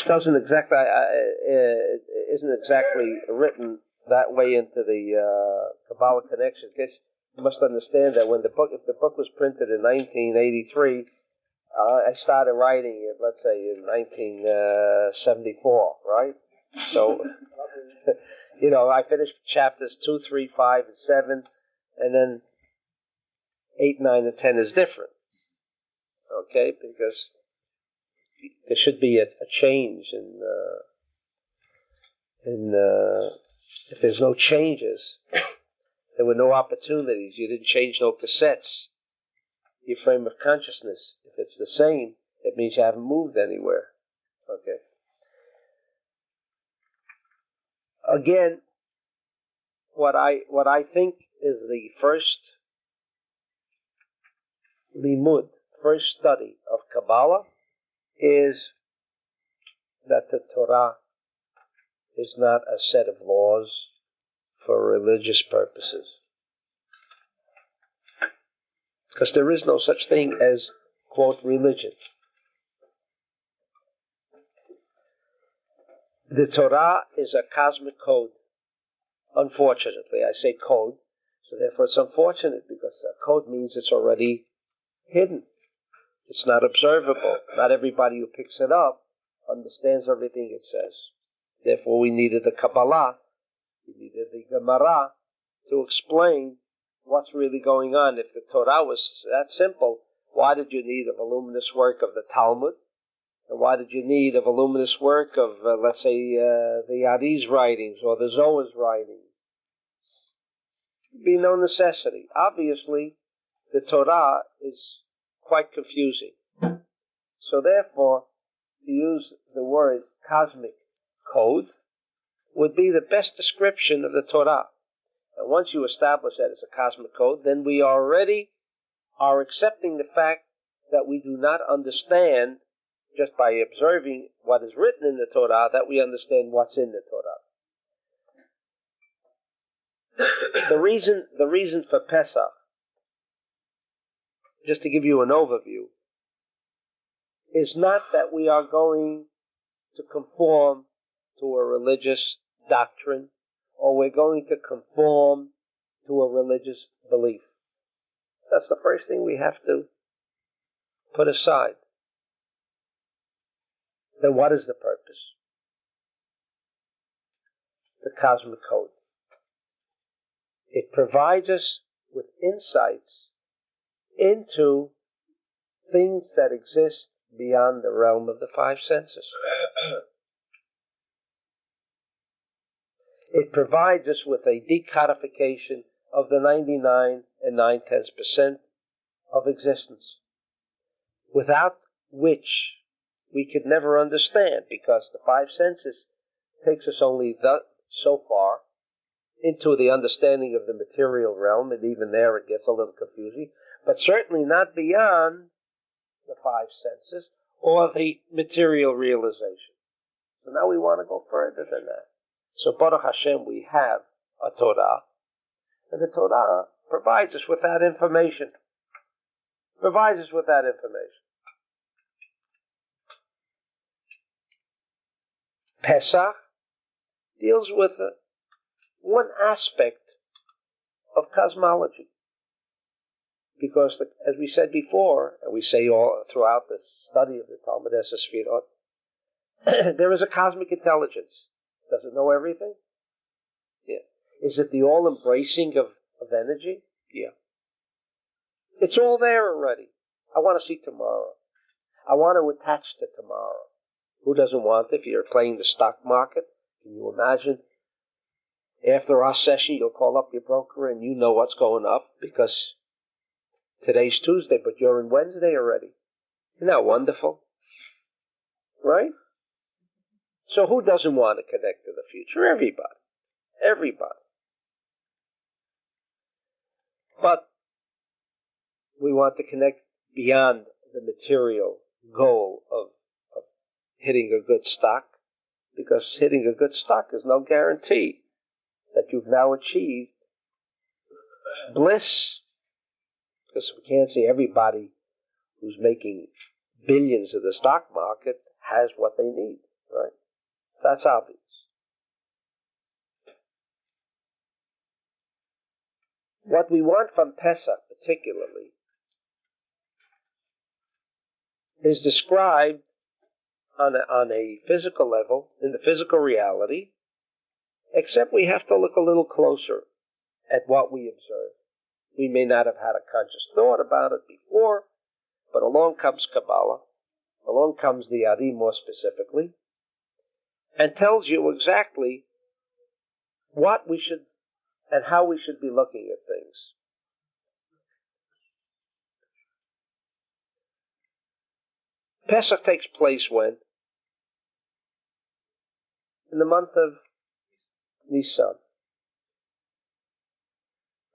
which doesn't exactly isn't exactly written that way into the Kabbalah connection. I guess you must understand that when if the book was printed in 1983, I started writing it, let's say, in 1974, right? So, I finished chapters 2, 3, 5, and 7, and then 8, 9, and 10 is different. Okay, because there should be a change if there's no changes, there were no opportunities. You didn't change no cassettes. Your frame of consciousness, if it's the same, it means you haven't moved anywhere. Okay. Again, what I think is the first limud, first study of Kabbalah, is that the Torah is not a set of laws for religious purposes. Because there is no such thing as, quote, religion. The Torah is a cosmic code. Unfortunately, I say code, so therefore it's unfortunate, because a code means it's already hidden. It's not observable. Not everybody who picks it up understands everything it says. Therefore, we needed the Kabbalah, we needed the Gemara to explain what's really going on. If the Torah was that simple, why did you need a voluminous work of the Talmud? And why did you need a voluminous work of, let's say, the Ari's writings or the Zohar's writings? There'd be no necessity. Obviously, the Torah is quite confusing. So therefore, to use the word cosmic code would be the best description of the Torah. And once you establish that it's a cosmic code, then we already are accepting the fact that we do not understand, just by observing what is written in the Torah, that we understand what's in the Torah. The reason for Pesach, just to give you an overview, is not that we are going to conform to a religious doctrine, or we're going to conform to a religious belief. That's the first thing we have to put aside. Then what is the purpose? The cosmic code. It provides us with insights into things that exist beyond the realm of the five senses. It provides us with a decodification of the 99 and 9/10% of existence, without which we could never understand, because the five senses takes us only so far into the understanding of the material realm, and even there it gets a little confusing, but certainly not beyond the five senses or the material realization. So now we want to go further than that. So Baruch Hashem, we have a Torah, and the Torah provides us with that information. Pesach deals with one aspect of cosmology. Because, as we said before, and we say all throughout the study of the Talmud Sefirot, there is a cosmic intelligence. Does it know everything? Yeah. Is it the all-embracing of energy? Yeah. It's all there already. I want to see tomorrow. I want to attach to tomorrow. Who doesn't want it? If you're playing the stock market, can you imagine? After our session, you'll call up your broker and you know what's going up, because today's Tuesday, but you're in Wednesday already. Isn't that wonderful? Right? So who doesn't want to connect to the future? Everybody. But we want to connect beyond the material goal of hitting a good stock, because hitting a good stock is no guarantee that you've now achieved bliss, because we can't say everybody who's making billions in the stock market has what they need. right? That's obvious. What we want from Pesach particularly is described on a physical level, in the physical reality, except we have to look a little closer at what we observe. We may not have had a conscious thought about it before, but along comes Kabbalah, along comes the Ari more specifically, and tells you exactly what we should and how we should be looking at things. Pesach takes place when? In the month of Nisan.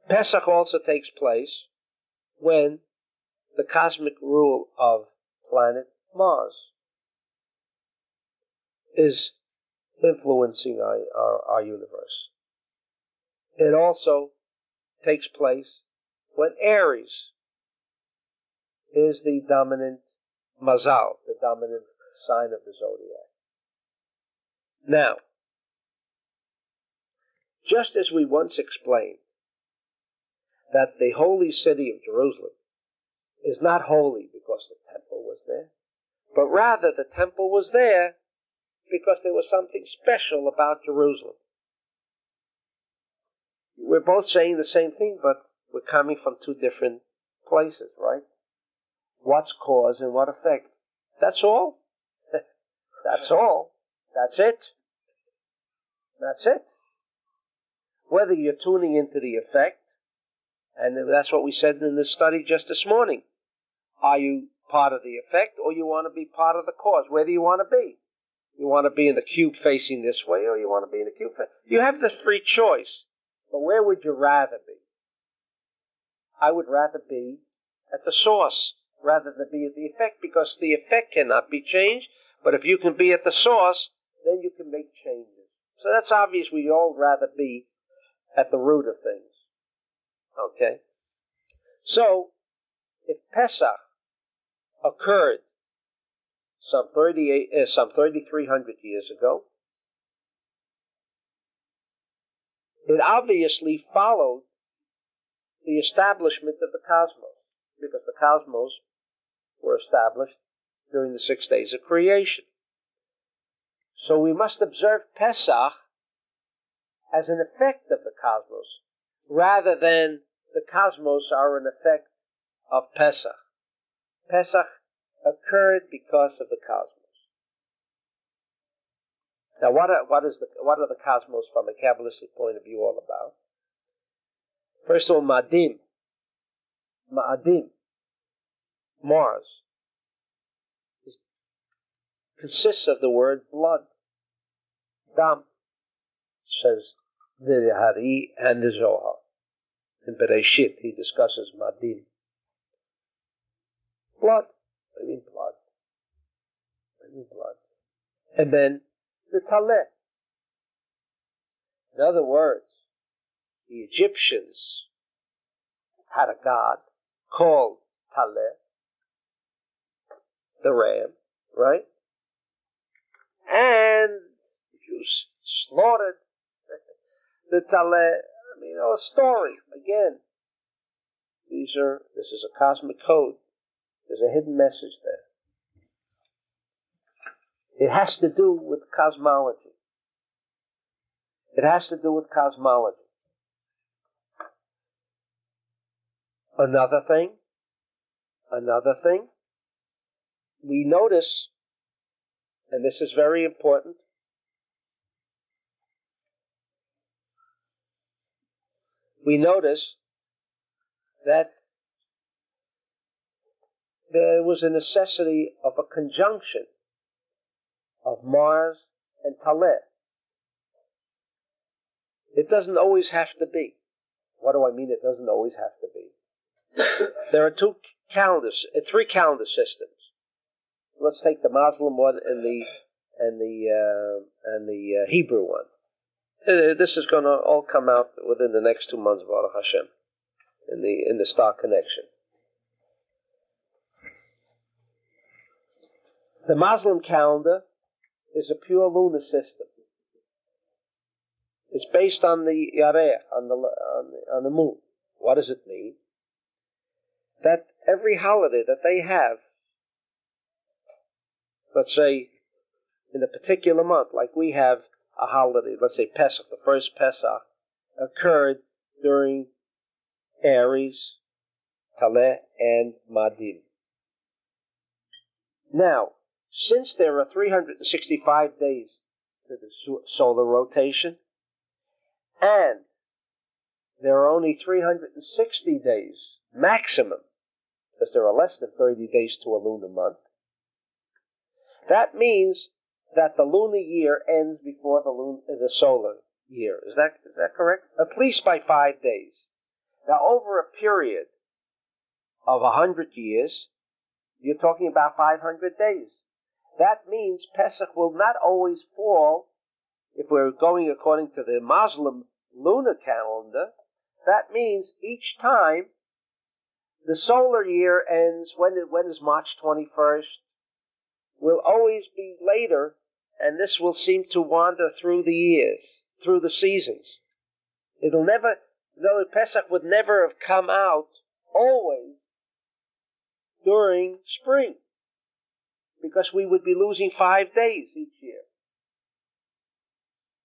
Pesach also takes place when the cosmic rule of planet Mars is influencing our universe. It also takes place when Aries is the dominant mazal, the dominant sign of the zodiac. Now, just as we once explained that the holy city of Jerusalem is not holy because the temple was there, but rather the temple was there because there was something special about Jerusalem. We're both saying the same thing, but we're coming from two different places, right? What's cause and what effect? That's all. That's all. That's it. That's it. Whether you're tuning into the effect, and that's what we said in the study just this morning. Are you part of the effect, or you want to be part of the cause? Where do you want to be? You want to be in the cube facing this way, or you want to be in the cube facing... You have the free choice. But where would you rather be? I would rather be at the source rather than be at the effect, because the effect cannot be changed. But if you can be at the source, then you can make changes. So that's obvious. We'd all rather be at the root of things. Okay? So, if Pesach occurred some 3,300 years ago, it obviously followed the establishment of the cosmos, because the cosmos were established during the 6 days of creation. So we must observe Pesach as an effect of the cosmos, rather than the cosmos are an effect of Pesach. Pesach occurred because of the cosmos. Now, what are the cosmos from a Kabbalistic point of view all about? First of all, Ma'adim, Mars, consists of the word blood. Dam, says the Hari and the Zohar. In Bereshit, he discusses Ma'adim. Blood. I mean blood. And then the Taleh. In other words, the Egyptians had a god called Taleh, the ram, right? And the Jews slaughtered the Taleh. I mean, a story. Again, this is a cosmic code. There's a hidden message there. It has to do with cosmology. Another thing, we notice, and this is very important, we notice that there was a necessity of a conjunction of Mars and Taleh. It doesn't always have to be. What do I mean it doesn't always have to be? There are three calendar systems. Let's take the Muslim one and the Hebrew one. This is going to all come out within the next 2 months, Baruch Hashem, in the Star Connection. The Muslim calendar is a pure lunar system. It's based on the Yareh, on the moon. What does it mean? That every holiday that they have, let's say, in a particular month, like we have a holiday, let's say Pesach, the first Pesach, occurred during Aries, Taleh, and Madim. Now, since there are 365 days to the solar rotation, and there are only 360 days maximum, because there are less than 30 days to a lunar month, that means that the lunar year ends before the solar year. Is that correct? At least by 5 days. Now, over a period of 100 years, you're talking about 500 days. That means Pesach will not always fall, if we're going according to the Muslim lunar calendar, that means each time the solar year ends, when is March 21st, will always be later, and this will seem to wander through the years, through the seasons. It'll never, Pesach would never have come out always during spring, because we would be losing 5 days each year.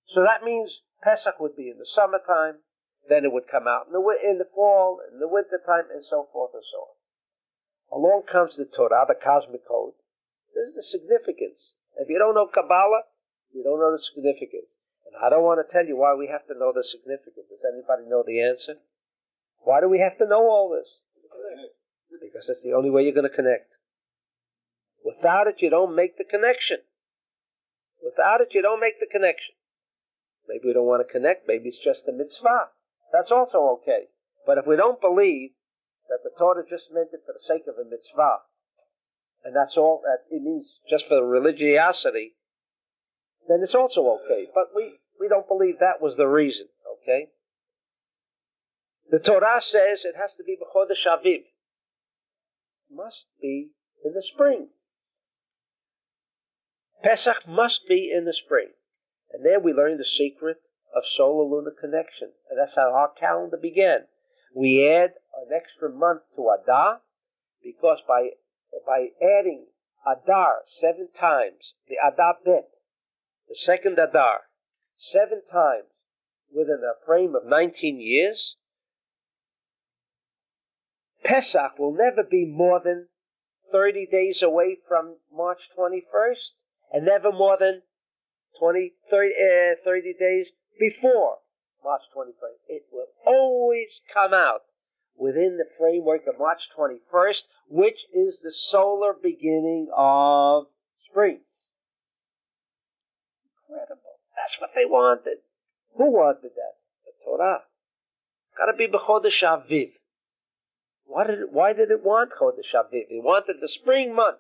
So that means Pesach would be in the summertime, then it would come out in the fall, in the wintertime, and so forth and so on. Along comes the Torah, the cosmic code. This is the significance. If you don't know Kabbalah, you don't know the significance. And I don't want to tell you why we have to know the significance. Does anybody know the answer? Why do we have to know all this? Because it's the only way you're going to connect. Without it, you don't make the connection. Without it, you don't make the connection. Maybe we don't want to connect. Maybe it's just a mitzvah. That's also okay. But if we don't believe that the Torah just meant it for the sake of a mitzvah, and that's all that it means, just for the religiosity, then it's also okay. But we don't believe that was the reason, okay? The Torah says it has to be b'chodesh Aviv. Must be in the spring. Pesach must be in the spring. And there we learn the secret of solar-lunar connection. And that's how our calendar began. We add an extra month to Adar, because by adding Adar 7 times, the Adar Bet, the second Adar, 7 times within a frame of 19 years, Pesach will never be more than 30 days away from March 21st, and never more than 30 days before March 21st. It will always come out within the framework of March 21st, which is the solar beginning of spring. Incredible. That's what they wanted. Who wanted that? The Torah. Got to be b'chodesh Aviv. Why did it want Chodesh Aviv? It wanted the spring month.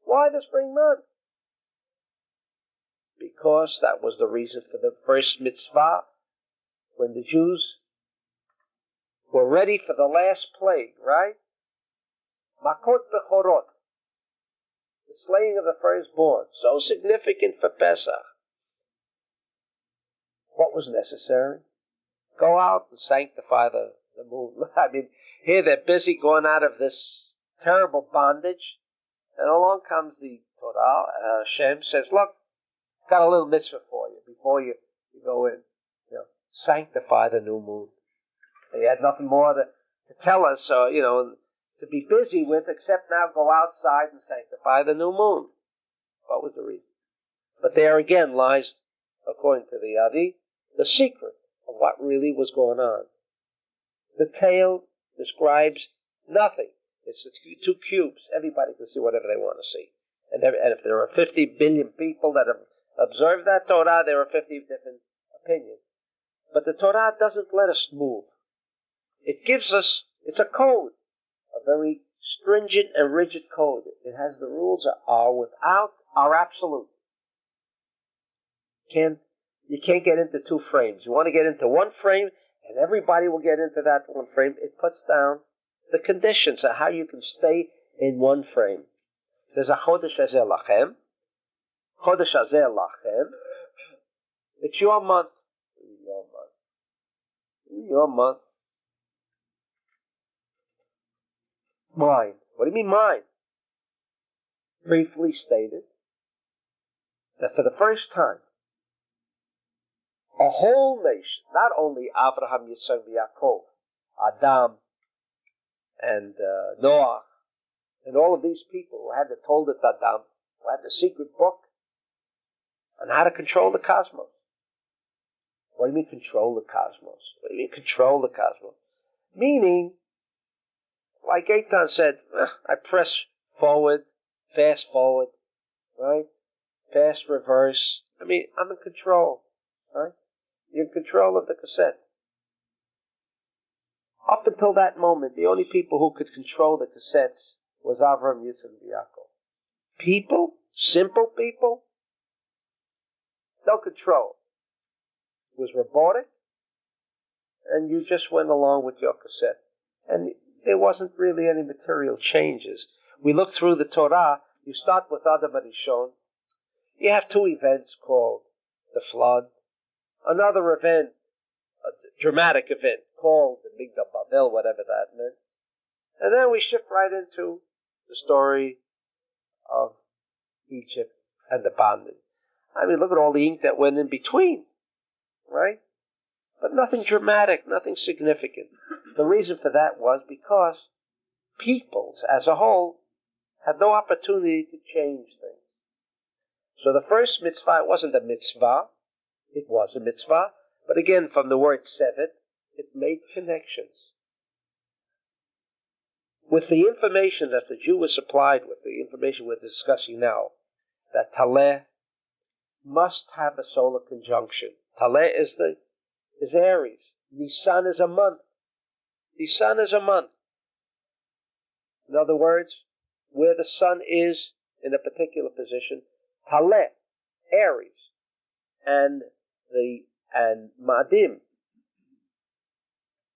Why the spring month? Because that was the reason for the first mitzvah, when the Jews were ready for the last plague, right? Makot bechorot, the slaying of the firstborn, so significant for Pesach. What was necessary? Go out and sanctify the moon. I mean, here they're busy going out of this terrible bondage, and along comes the Torah. Hashem says, look, got a little mitzvah for you before you go in. Sanctify the new moon. They had nothing more to tell us, to be busy with, except now go outside and sanctify the new moon. What was the reason? But there again lies, according to the Adi, the secret of what really was going on. The tale describes nothing. It's 2 cubes. Everybody can see whatever they want to see. And if there are 50 billion people that have observed that Torah, there are 50 different opinions. But the Torah doesn't let us move. It gives us, it's a code, a very stringent and rigid code. It has the rules are absolute. You can't get into 2 frames. You want to get into 1 frame, and everybody will get into that 1 frame. It puts down the conditions of how you can stay in 1 frame. There's a chodesh hazeh lachem. Chodesh Hazeh Lachem. It's your month. Your month. Your month. Mine. What do you mean mine? Briefly stated that for the first time, a whole nation, not only Abraham, Yitzchak, Yaakov, Adam, and Noah, and all of these people who had the Toldet Adam, who had the secret book on how to control the cosmos. What do you mean control the cosmos? What do you mean control the cosmos? Meaning, like Eitan said, I press forward, fast forward, right? Fast reverse. I mean, I'm in control, right? You're in control of the cassette. Up until that moment, the only people who could control the cassettes was Avraham, Yitzchak, and Yaakov. People, simple people, no control. It was robotic, and you just went along with your cassette. And there wasn't really any material changes. We look through the Torah, you start with Adam Arishon. You have two events called the flood, another event, a dramatic event called the Migdal Babel, whatever that meant. And then we shift right into the story of Egypt and the bondage. I mean, look at all the ink that went in between, right? But nothing dramatic, nothing significant. The reason for that was because peoples as a whole had no opportunity to change things. So the first mitzvah, it wasn't a mitzvah, it was a mitzvah, but again, from the word sevet, it made connections. With the information that the Jew was supplied with, the information we're discussing now, that Taleh must have a solar conjunction. Taleh is Aries. Nisan is a month. Nisan is a month. In other words, where the sun is in a particular position, Taleh, Aries, and Madim,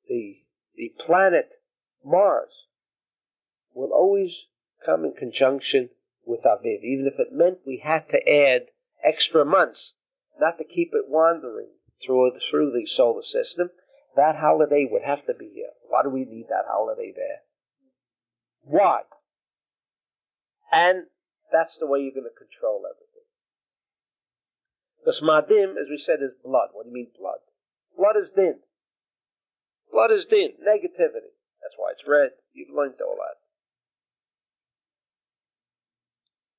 the planet Mars, will always come in conjunction with Aviv, even if it meant we had to add extra months, not to keep it wandering through the solar system. That holiday would have to be here. Why do we need that holiday there? Why? And that's the way you're going to control everything. Because Madim, as we said, is blood. What do you mean blood? Blood is din. Blood is din. Negativity. That's why it's red. You've learned all that.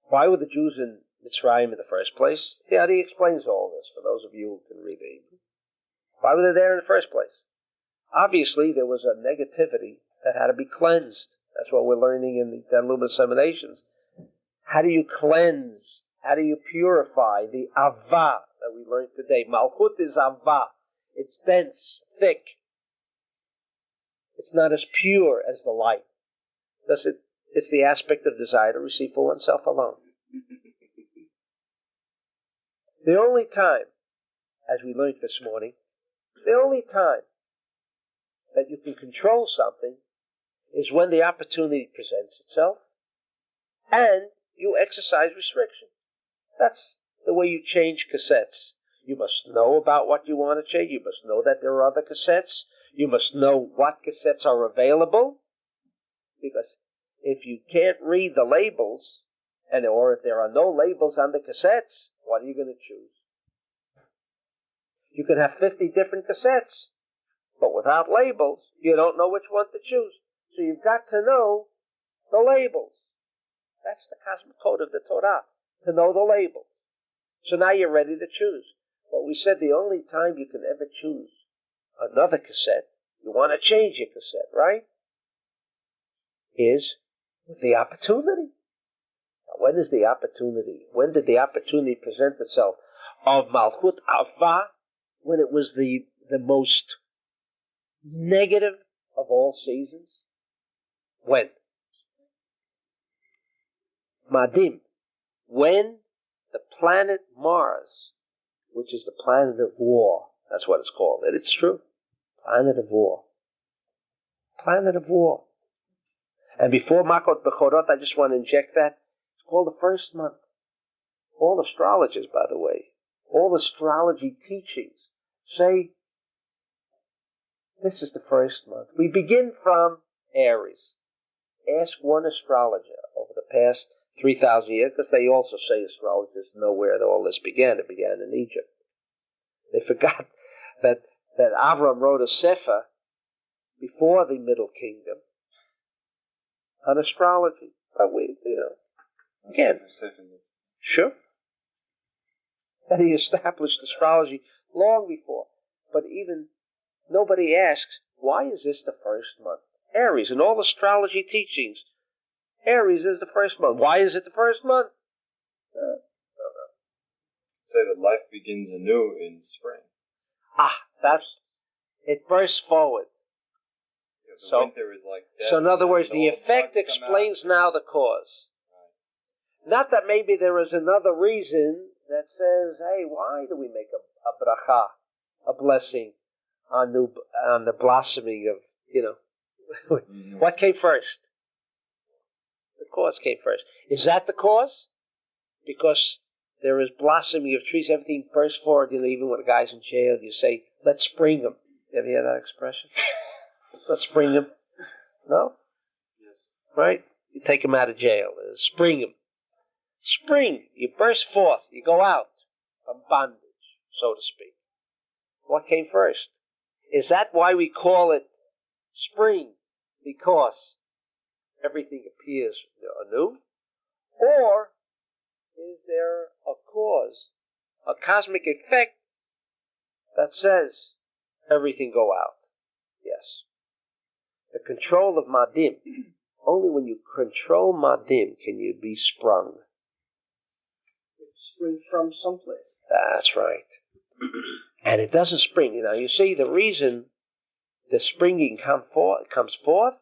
Why were the Jews in Mitzrayim in the first place? Yeah, he explains all this for those of you who can read the Hebrew. Why were they there in the first place? Obviously, there was a negativity that had to be cleansed. That's what we're learning in the Ten Illuminations. How do you cleanse? How do you purify the Avah that we learned today? Malchut is Avah. It's dense, thick. It's not as pure as the light. It's the aspect of desire to receive for oneself alone. The only time, as we learned this morning, the only time that you can control something is when the opportunity presents itself and you exercise restriction. That's the way you change cassettes. You must know about what you want to change. You must know that there are other cassettes. You must know what cassettes are available. Because if you can't read the labels, or if there are no labels on the cassettes, what are you going to choose? You can have 50 different cassettes, but without labels, you don't know which one to choose. So you've got to know the labels. That's the cosmic code of the Torah, to know the labels. So now you're ready to choose. But we said the only time you can ever choose another cassette, you want to change your cassette, right? Is with the opportunity. Now, when is the opportunity? When did the opportunity present itself of Malchut Avah? When it was the most negative of all seasons? When? Madim. When the planet Mars, which is the planet of war, that's what it's called, and it's true, planet of war. Planet of war. And before Makot Bechorot, I just want to inject that. It's called the first month. all astrologers, by the way, all astrology teachings say this is the first month. We begin from Aries. Ask one astrologer over the past 3,000 years, because they also say astrologers know where all this began. It began in Egypt. They forgot that Avram wrote a sefer before the Middle Kingdom on astrology. But again, sure, that he established astrology long before. But even nobody asks, why is this the first month? Aries, in all astrology teachings, Aries is the first month. Why is it the first month? No. Say that life begins anew in spring. It bursts forward. Yeah, winter is like death. So in other words, the effect explains now the cause. Right. Not that maybe there is another reason that says, hey, why do we make a bracha, a blessing on the blossoming of, what came first? The cause came first. Is that the cause? Because there is blossoming of trees, everything bursts forward. Even when a guy's in jail, you say, let's spring him. Have you heard that expression? Let's spring him. No? Yes. Right? You take him out of jail. Spring him. Spring. You burst forth. You go out from bondage, so to speak. What came first? Is that why we call it spring? Because everything appears anew? Or is there a cause, a cosmic effect that says everything go out? Yes. The control of Madim. Only when you control Madim can you be sprung. Spring from someplace. That's right. And it doesn't spring. You see, the reason the springing comes forth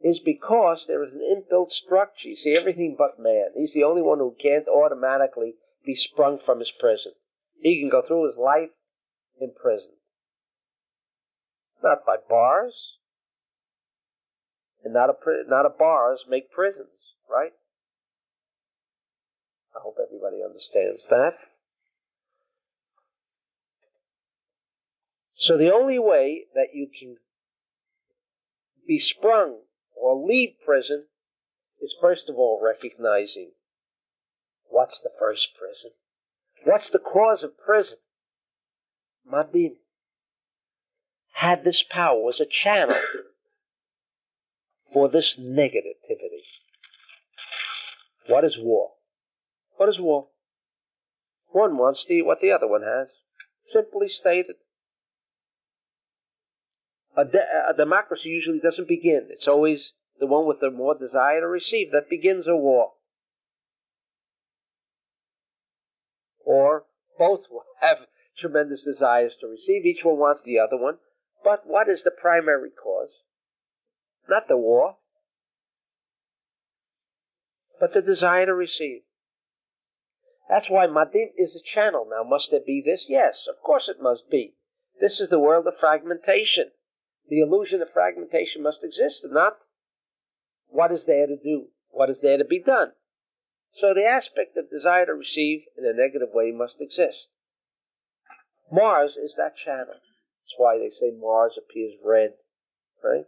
is because there is an inbuilt structure. You see, everything but man. He's the only one who can't automatically be sprung from his prison. He can go through his life imprisoned. Not by bars. And not a bars make prisons, right? I hope everybody understands that. So the only way that you can be sprung or leave prison is first of all recognizing what's the first prison. What's the cause of prison? Madim had this power, was a channel for this negativity. What is war? What is war? One wants what the other one has. Simply stated. A democracy usually doesn't begin. It's always the one with the more desire to receive that begins a war. Or both will have tremendous desires to receive. Each one wants the other one. But what is the primary cause? Not the war, but the desire to receive. That's why Madim is a channel. Now, must there be this? Yes, of course it must be. This is the world of fragmentation. The illusion of fragmentation must exist, and not what is there to do, what is there to be done. So the aspect of desire to receive in a negative way must exist. Mars is that channel. That's why they say Mars appears red, right?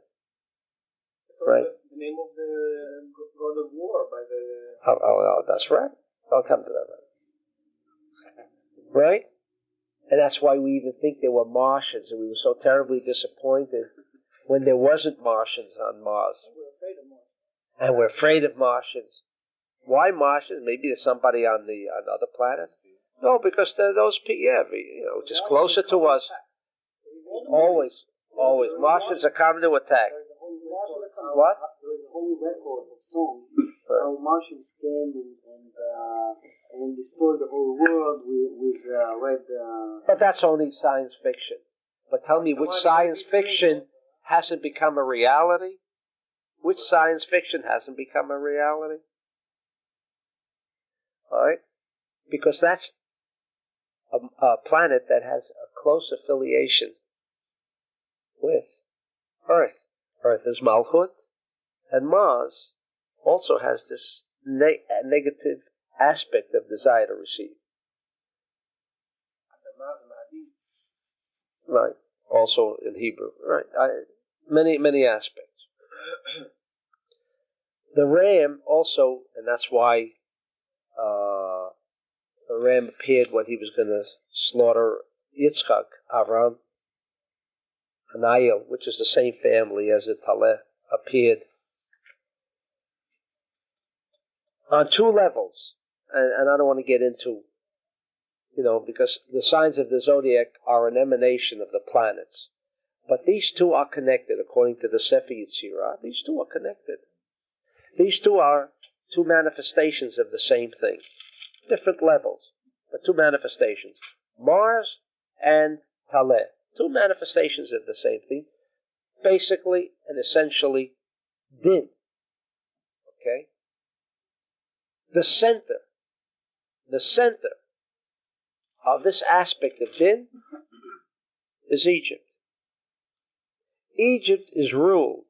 Right. The name of the god of war by the... Oh, that's right. I'll come to that. Right? And that's why we even think there were Martians, and we were so terribly disappointed when there wasn't Martians on Mars. And we're afraid of Martians. Why Martians? Maybe there's somebody on other planets. No, because they're those people, just closer to us. Always. Martians are coming to attack. What? There is a whole record of songs how Martians came and destroyed the whole world with red... But that's only science fiction. But tell me, which science fiction hasn't become a reality? Which science fiction hasn't become a reality? All right? Because that's a planet that has a close affiliation with Earth. Earth is Malchut, and Mars also has this negative aspect of desire to receive. Right. Also in Hebrew. Right. Many aspects. The ram also, and that's why the ram appeared when he was going to slaughter Yitzchak, Avram, Anayel, which is the same family as the Taleh, appeared on two levels. And I don't want to get into, because the signs of the zodiac are an emanation of the planets. But these two are connected, according to the Sefer Yetzirah. These two are connected. These two are two manifestations of the same thing. Different levels, but two manifestations. Mars and Taleh. Two manifestations of the same thing. Basically and essentially, din. Okay? The center of this aspect of din is Egypt. Egypt is ruled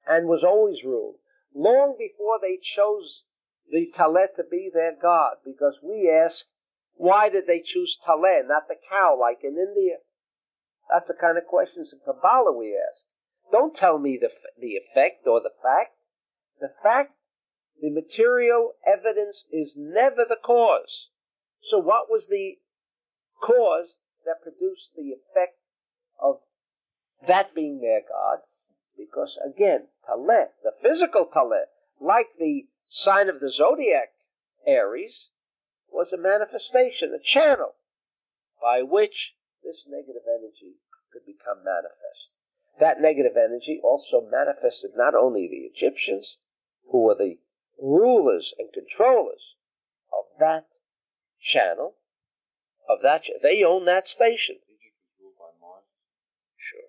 and was always ruled long before they chose the Taleh to be their god, because we ask, why did they choose Taleh, not the cow like in India? That's the kind of questions in Kabbalah we ask. Don't tell me the effect or the fact. The fact, the material evidence is never the cause. So what was the cause that produced the effect of that being their god? Because again, Taleh, the physical Taleh, like the sign of the zodiac, Aries, was a manifestation, a channel, by which this negative energy could become manifest. That negative energy also manifested not only the Egyptians, who were the rulers and controllers of that channel, they own that station. Egypt was ruled by Mars. Sure.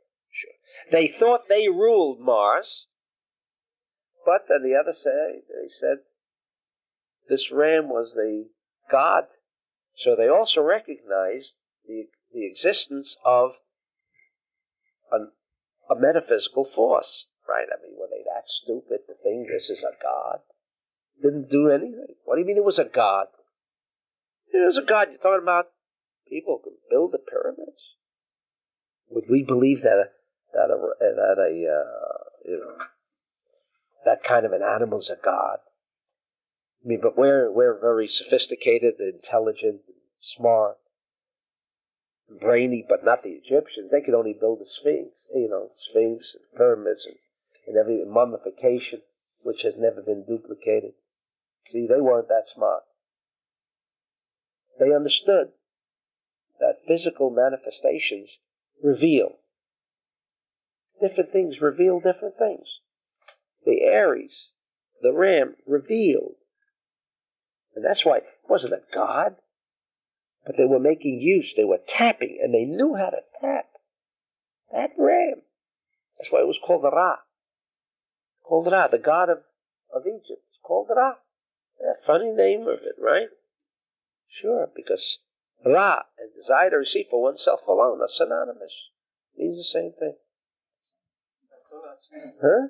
They thought they ruled Mars, but on the other side, they said this ram was the god. So they also recognized the existence of a metaphysical force, right? I mean, were they that stupid to think this is a god? Didn't do anything. What do you mean it was a god? It was a god. You're talking about people who could build the pyramids? Would we believe that that kind of an animal is a god? I mean, but we're very sophisticated, intelligent, smart, brainy, but not the Egyptians. They could only build a sphinx, sphinx and pyramids and every mummification, which has never been duplicated. See, they weren't that smart. They understood that physical manifestations reveal different things, reveal different things. The Aries, the ram, revealed. And that's why it wasn't a god, but they were making use, they were tapping, and they knew how to tap that ram. That's why it was called Ra. Called Ra, the god of Egypt. It's called Ra. That funny name of it, right? Sure, because Ra and desire to receive for oneself alone are synonymous. Means the same thing. Huh?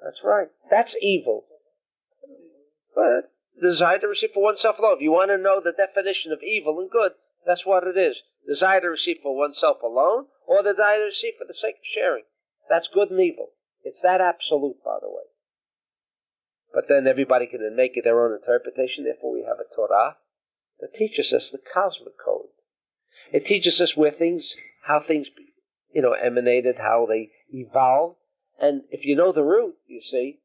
That's right. That's evil. But desire to receive for oneself alone. If you want to know the definition of evil and good, that's what it is. Desire to receive for oneself alone, or the desire to receive for the sake of sharing. That's good and evil. It's that absolute, by the way. But then everybody can then make it their own interpretation. Therefore, we have a Torah that teaches us the cosmic code. It teaches us how things, emanated, how they evolved. And if you know the root, you see,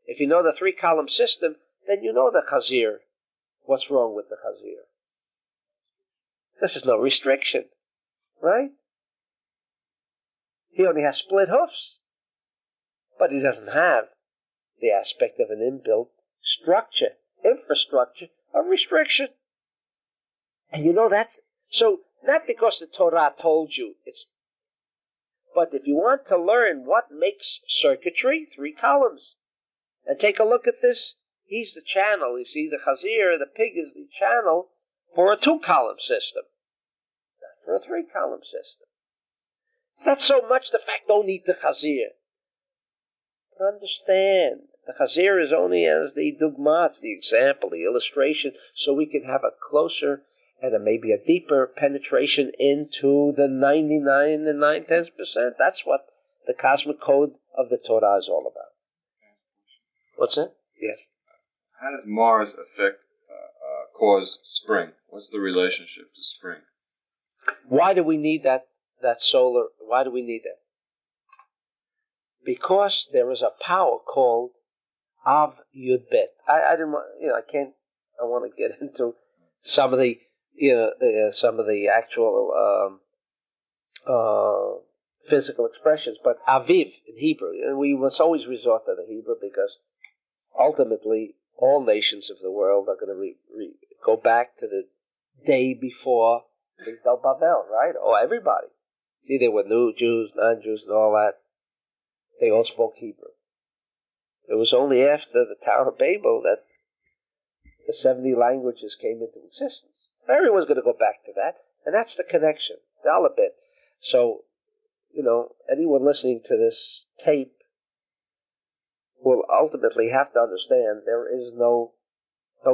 if you know the 3-column system, then you know the Chazir. What's wrong with the Chazir? This is no restriction, right? He only has split hoofs, but he doesn't have the aspect of an inbuilt infrastructure of restriction. And you know that. So, not because the Torah told you, but if you want to learn what makes circuitry, 3 columns, and take a look at this, he's the channel. You see, the Chazir, the pig, is the channel for a 2-column system, not for a 3-column system. It's not so much the fact don't eat the Chazir. But understand The chazir is only as the dugmat, the example, the illustration, so we can have a closer and maybe a deeper penetration into the 99 and 9/10%. That's what the cosmic code of the Torah is all about. What's that? Yes. How does Mars cause spring? What's the relationship to spring? Why do we need that solar? Why do we need that? Because there is a power called Av Yud Bet. I didn't want, I want to get into some of the, some of the actual physical expressions, but Aviv in Hebrew, and we must always resort to the Hebrew because ultimately all nations of the world are going to go back to the day before Migdal Babel, right? Or everybody. See, there were new Jews, non-Jews, and all that. They all spoke Hebrew. It was only after the Tower of Babel that the 70 languages came into existence. Everyone's going to go back to that, and that's the connection, the alphabet. So, anyone listening to this tape will ultimately have to understand there is no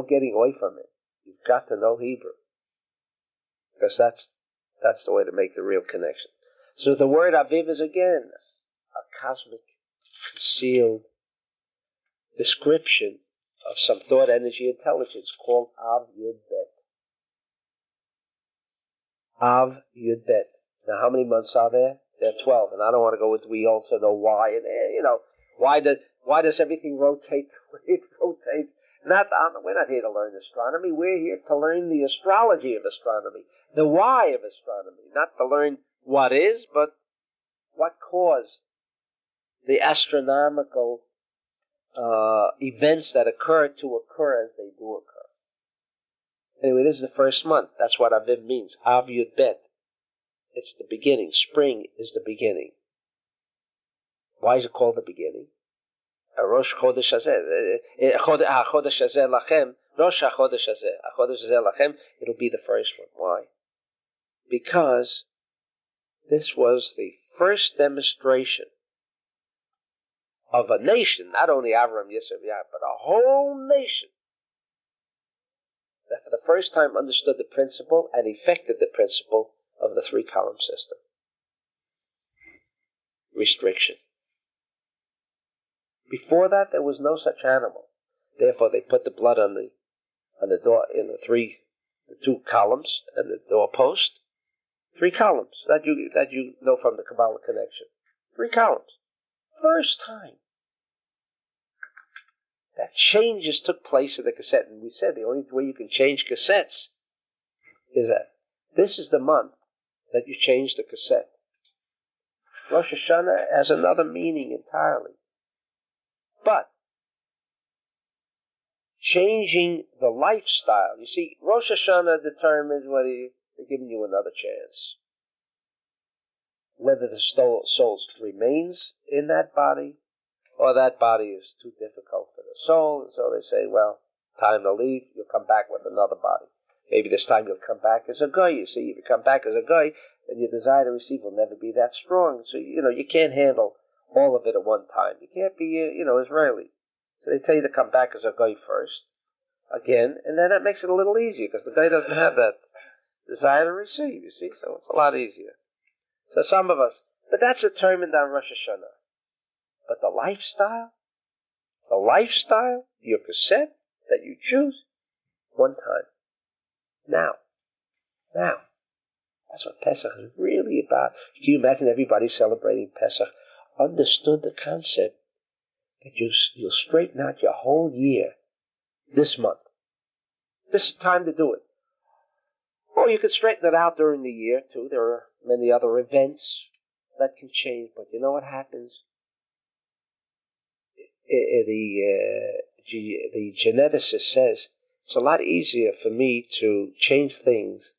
getting away from it. You've got to know Hebrew. Because that's the way to make the real connection. So the word Aviv is again a cosmic, concealed description of some thought, energy, intelligence called Av Yud Bet. Av Yud Bet. Now, how many months are there? There are 12, and I don't want to go into. We also know why, and why does everything rotate the way it rotates? We're not here to learn astronomy. We're here to learn the astrology of astronomy, the why of astronomy, not to learn what is, but what caused the astronomical events that occur to occur as they do occur. Anyway, this is the first month. That's what Aviv means. Av Yud Bet. It's the beginning. Spring is the beginning. Why is it called the beginning? Rosh Chodesh Hazeh. Chodesh Hazeh Lachem. Rosh HaChodesh Hazeh. HaChodesh Hazeh Lachem. It'll be the first one. Why? Because this was the first demonstration of a nation, not only Avram, Yisrael, but a whole nation, that for the first time understood the principle and effected the principle of the 3-column system. Restriction. Before that, there was no such animal. Therefore, they put the blood on the door in the 2 columns and the doorpost. 3 columns that you know from the Kabbalah connection. 3 columns. First time that changes took place in the cassette, and we said the only way you can change cassettes is that this is the month that you change the cassette. Rosh Hashanah has another meaning entirely. But changing the lifestyle, you see, Rosh Hashanah determines whether they're giving you another chance, whether the soul remains in that body, or that body is too difficult for the soul, and so they say, well, time to leave, you'll come back with another body. Maybe this time you'll come back as a guy, you see. If you come back as a guy, then your desire to receive will never be that strong. So, you can't handle all of it at one time. You can't be, Israeli. So they tell you to come back as a guy first, again, and then that makes it a little easier, because the guy doesn't have that desire to receive, you see, so it's a lot easier. So some of us, but that's determined on Rosh Hashanah. But the lifestyle, your cassette that you choose, one time. Now. That's what Pesach is really about. Can you imagine everybody celebrating Pesach understood the concept that you'll straighten out your whole year this month. This is time to do it. Or you could straighten it out during the year, too. There are many other events that can change, but you know what happens? The geneticist says it's a lot easier for me to change things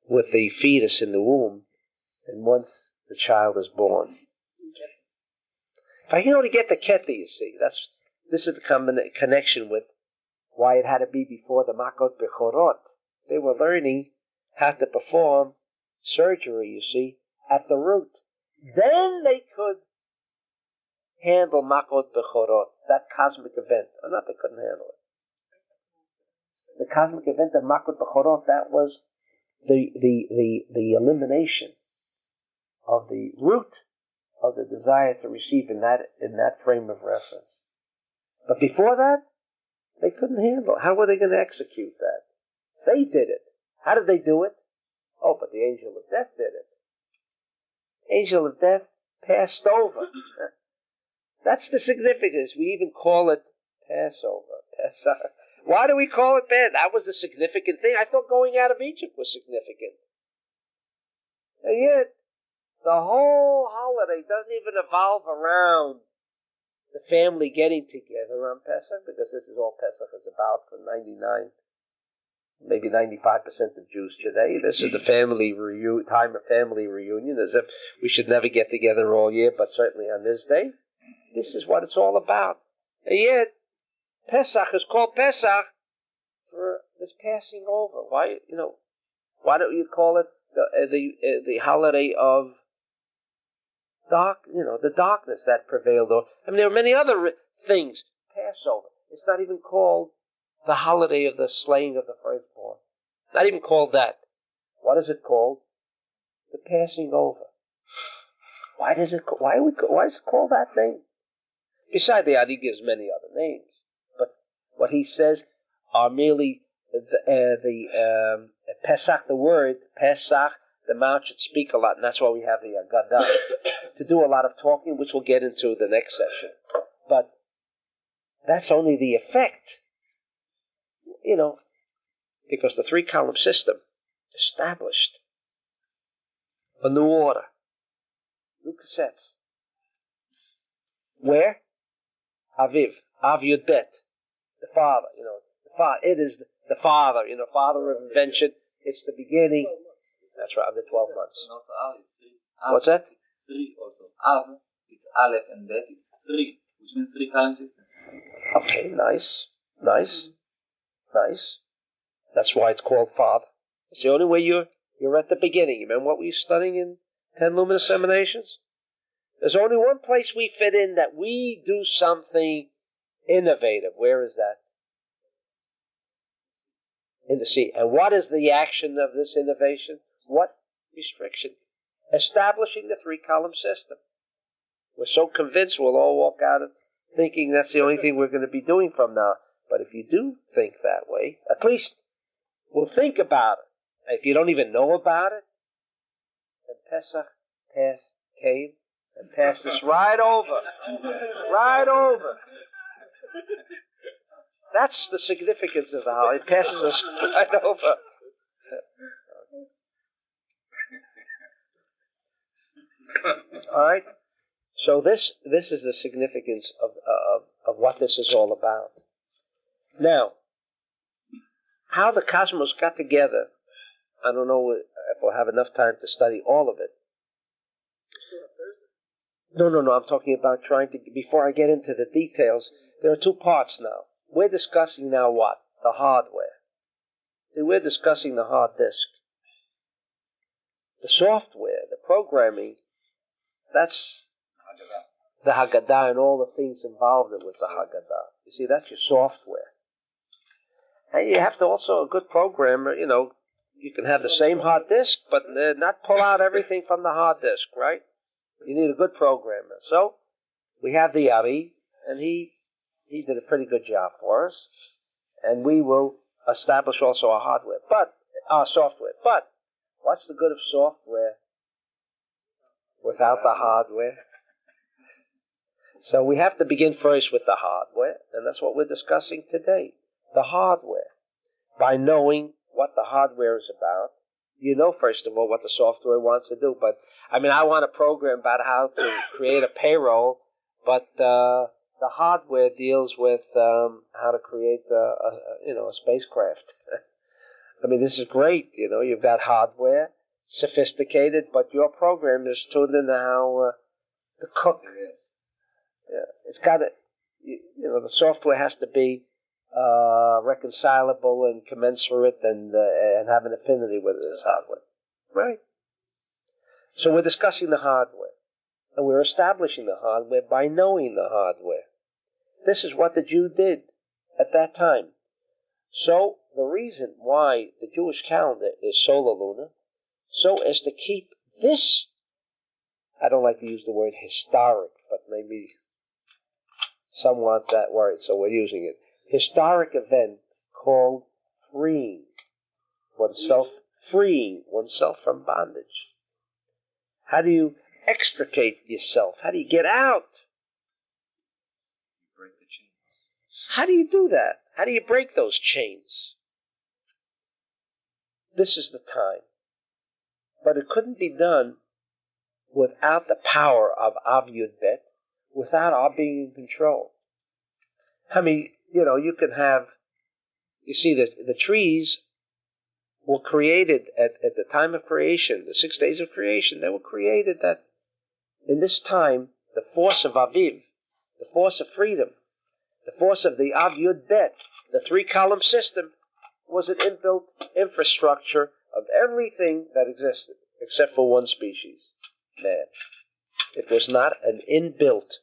with the fetus in the womb than once the child is born. Okay. If I can only get the Keti, you see, this is the connection with why it had to be before the Makot Bechorot. They were learning how to perform surgery, you see, at the root. Then they could handle Makot Bechorot that cosmic event. Or not, they couldn't handle it. The cosmic event of Makot Bechorot, that was the elimination of the root of the desire to receive in that frame of reference. But before that, they couldn't handle it. How were they going to execute that? They did it. How did they do it? Oh, but the angel of death did it. Angel of death passed over. That's the significance. We even call it Passover. Pesach. Why do we call it that? That was a significant thing. I thought going out of Egypt was significant. And yet, the whole holiday doesn't even evolve around the family getting together on Pesach, because this is all Pesach is about for 99, maybe 95% of Jews today. This is the family time of family reunion, as if we should never get together all year, but certainly on this day. This is what it's all about. And yet, Pesach is called Pesach for this passing over. Why don't you call it the holiday of the darkness that prevailed? There are many other things. Passover. It's not even called the holiday of the slaying of the firstborn. Not even called that. What is it called? The passing over. Why is it called that name? Besides that, he gives many other names. But what he says are merely the Pesach, the word Pesach. The mouth should speak a lot, and that's why we have the Agadah, to do a lot of talking, which we'll get into the next session. But that's only the effect, because the 3-column system established a new order, new cassettes. Where? Aviv Yud Bet, the father, it is the father, father of invention. It's the beginning. That's right, under 12 months. And also Av is 3. What's that? It's 3 also. Av, it's Aleph, and Bet is 3, which means 3-column system. Okay, nice. That's why it's called Father. It's the only way you're at the beginning. You remember what we were studying in 10 Luminous Emanations? There's only one place we fit in that we do something innovative. Where is that? In the sea. And what is the action of this innovation? What? Restriction. Establishing the 3-column system. We're so convinced we'll all walk out of thinking that's the only thing we're going to be doing from now. But if you do think that way, at least we'll think about it. If you don't even know about it, then Pesach came and passed us right over. Right over. That's the significance of the holiday. It passes us right over. All right. So this is the significance of what this is all about. Now, how the cosmos got together, I don't know if we'll have enough time to study all of it. No, I'm talking about before I get into the details, there are 2 parts now. We're discussing now what? The hardware. See, we're discussing the hard disk. The software, the programming, that's the Haggadah and all the things involved with the Haggadah. You see, that's your software. And you have to also, a good programmer, you can have the same hard disk, but not pull out everything from the hard disk, right? You need a good programmer. So, we have the Ari, and he did a pretty good job for us. And we will establish also our software. But, what's the good of software without the hardware? So we have to begin first with the hardware, and that's what we're discussing today. The hardware. By knowing what the hardware is about, first of all, what the software wants to do. But, I want a program about how to create a payroll, but the hardware deals with how to create a spacecraft. This is great. You've got hardware, sophisticated, but your program is tuned into how to cook. Yeah, it's got to, the software has to be reconcilable and commensurate and have an affinity with this hardware. Right? So we're discussing the hardware. And we're establishing the hardware by knowing the hardware. This is what the Jew did at that time. So the reason why the Jewish calendar is solar lunar, so as to keep this, I don't like to use the word historic, but maybe some want that word, so we're using it. Historic event called freeing oneself from bondage. How do you extricate yourself? How do you get out? You break the chains. How do you do that? How do you break those chains? This is the time. But it couldn't be done without the power of Av Yud Bet, without our being in control. I mean, you can have, you see, the trees were created at the time of creation, the 6 days of creation. They were created that in this time, the force of Aviv, the force of freedom, the force of the Av Yud Bet, the 3-column system, was an inbuilt infrastructure of everything that existed, except for one species, man. It was not an inbuilt.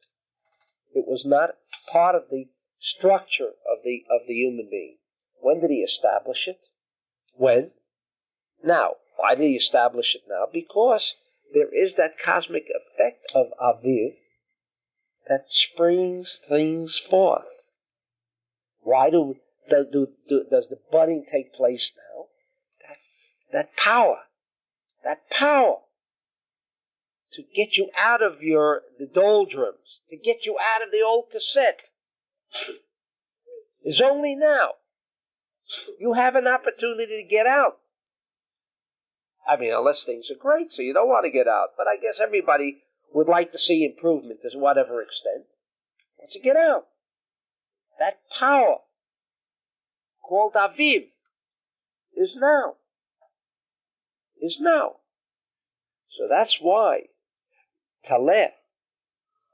It was not part of the structure of the human being. When did he establish it? When? Now. Why did he establish it now? Because there is that cosmic effect of Aviv that springs things forth. Why does the budding take place now? That power to get you out of the doldrums, to get you out of the old cassette, is only now. You have an opportunity to get out. I mean, unless things are great, so you don't want to get out. But I guess everybody would like to see improvement to whatever extent. Let's get out. That power called Aviv is now. So that's why Taleh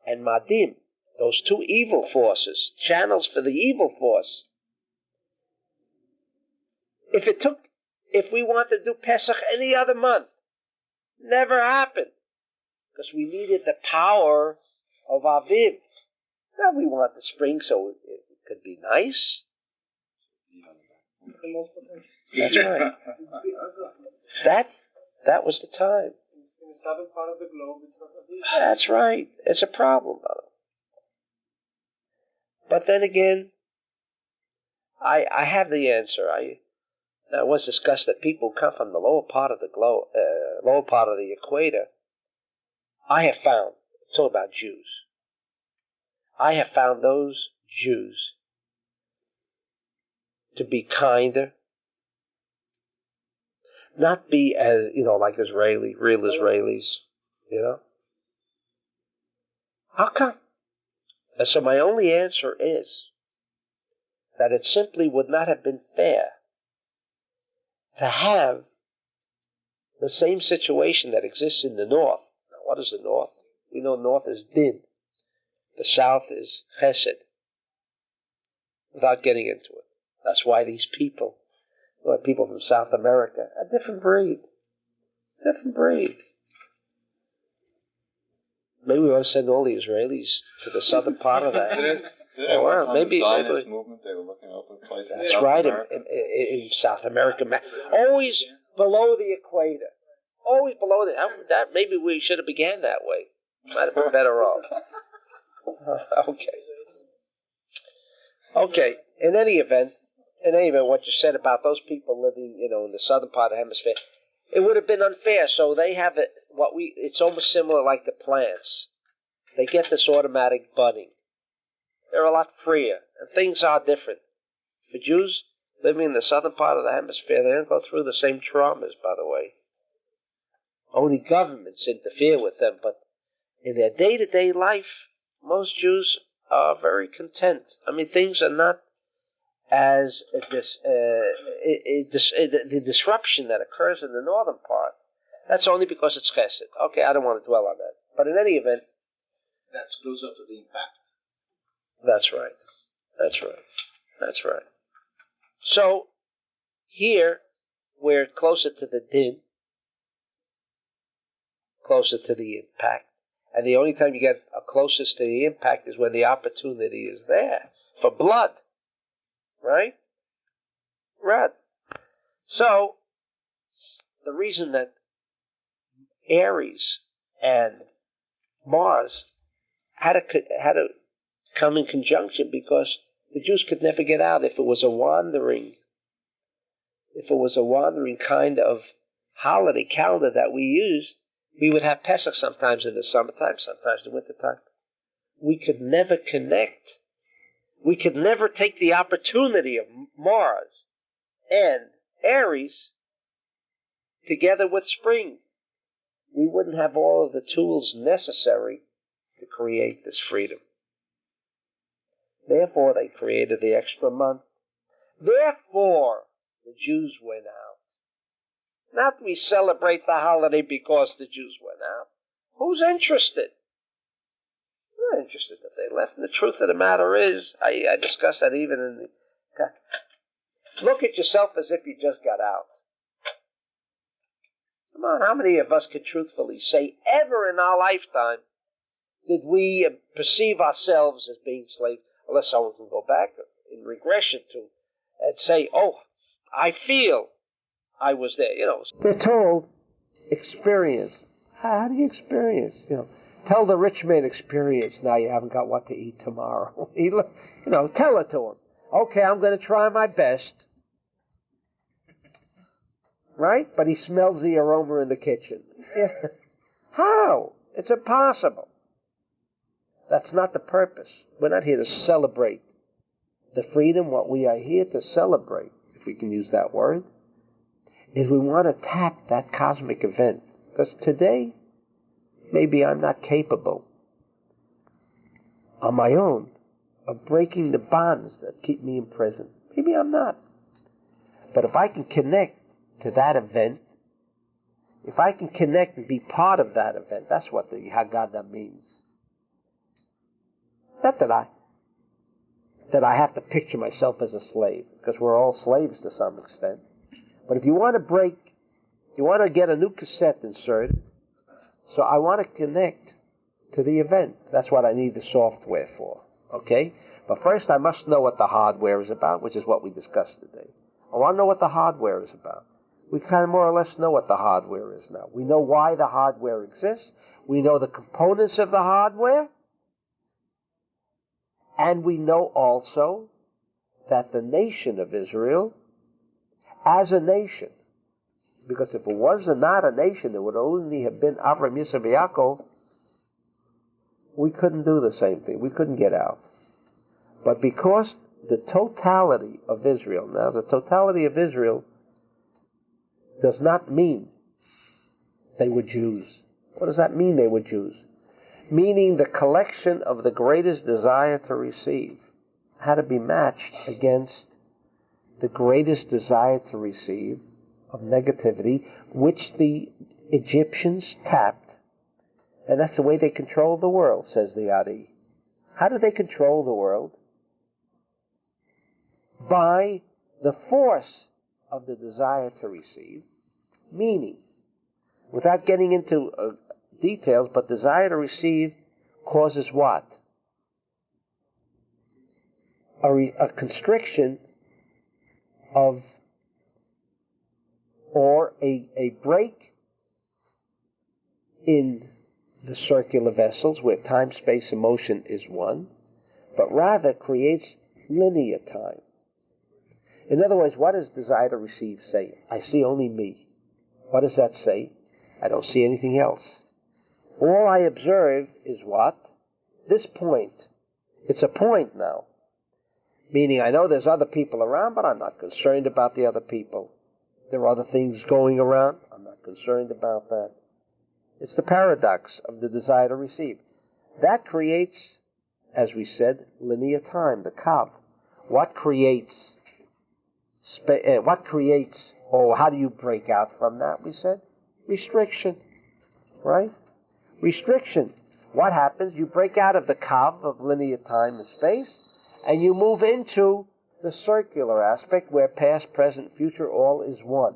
and Madim, those two evil forces, channels for the evil force, if we want to do Pesach any other month, never happened. Because we needed the power of Aviv. Now we want the spring so it could be nice. That's right. That was the time. In the southern part of the globe, it's not Aviv. That's right. It's a problem, brother. But then again, I have the answer. Now, it was discussed that people who come from the lower part of the globe, lower part of the equator. I have found, talk about Jews. I have found those Jews to be kinder, not be as like real Israelis. How come? And so my only answer is that it simply would not have been fair to have the same situation that exists in the north. Now, what is the north? We know north is Din. The south is Chesed. Without getting into it. That's why these people from South America, a different breed. Maybe we want to send all the Israelis to the southern part of that. Maybe Zionist movement, they were looking at open places. That's right, in South America, always below the equator, always below that. Maybe we should have began that way. Might have been better off. Okay. In any event, what you said about those people living, in the southern part of the hemisphere, it would have been unfair. So they have it's almost similar like the plants. They get this automatic budding. They're a lot freer, and things are different. For Jews living in the southern part of the hemisphere, they don't go through the same traumas, by the way. Only governments interfere with them, but in their day-to-day life, most Jews are very content. I mean, things are not as the disruption that occurs in the northern part. That's only because it's chesed. Okay, I don't want to dwell on that. But in any event, that's closer to the impact. That's right. So, here, we're closer to the din, closer to the impact. And the only time you get closest to the impact is when the opportunity is there for blood. Right? Right. So, the reason that Aries and Mars had to come in conjunction, because the Jews could never get out. If it was a wandering kind of holiday calendar that we used, we would have Pesach sometimes in the summertime, sometimes in the wintertime. We could never connect. We could never take the opportunity of Mars and Aries together with spring. We wouldn't have all of the tools necessary to create this freedom. Therefore, they created the extra month. Therefore, the Jews went out. Not we celebrate the holiday because the Jews went out. Who's interested? I'm not interested that they left. And the truth of the matter is, I discussed that even in the... Look at yourself as if you just got out. Come on, how many of us could truthfully say ever in our lifetime did we perceive ourselves as being slaves? Unless someone can go back in regression to and say, oh, I feel I was there. They're told, experience. How do you experience? Tell the rich man experience. Now you haven't got what to eat tomorrow. Tell it to him. Okay, I'm going to try my best. Right? But he smells the aroma in the kitchen. How? It's impossible. That's not the purpose. We're not here to celebrate the freedom. What we are here to celebrate, if we can use that word, is we want to tap that cosmic event. Because today, maybe I'm not capable on my own of breaking the bonds that keep me in prison. Maybe I'm not. But if I can connect to that event, if I can connect and be part of that event, that's what the Haggadah means. Not that I have to picture myself as a slave, because we're all slaves to some extent. But if you want to get a new cassette inserted, so I want to connect to the event. That's what I need the software for, okay? But first I must know what the hardware is about, which is what we discussed today. I want to know what the hardware is about. We kind of more or less know what the hardware is now. We know why the hardware exists. We know the components of the hardware. And we know also that the nation of Israel, as a nation, because if it was not a nation, it would only have been Avram, Yitzchak, Yaakov, we couldn't do the same thing. We couldn't get out. But because the totality of Israel, now the totality of Israel does not mean they were Jews. What does that mean, they were Jews? Meaning the collection of the greatest desire to receive had to be matched against the greatest desire to receive of negativity, which the Egyptians tapped. And that's the way they control the world, says the Adi. How do they control the world? By the force of the desire to receive, meaning, without getting into details, but desire to receive causes what? A constriction of, or a break in the circular vessels where time, space, and motion is one, but rather creates linear time. In other words, what does desire to receive say? I see only me. What does that say? I don't see anything else. All I observe is what? This point. It's a point now. Meaning I know there's other people around, but I'm not concerned about the other people. There are other things going around. I'm not concerned about that. It's the paradox of the desire to receive. That creates, as we said, linear time, the kav. What creates, how do you break out from that, we said? Restriction, right? Restriction. What happens? You break out of the kav of linear time and space, and you move into the circular aspect where past, present, future, all is one.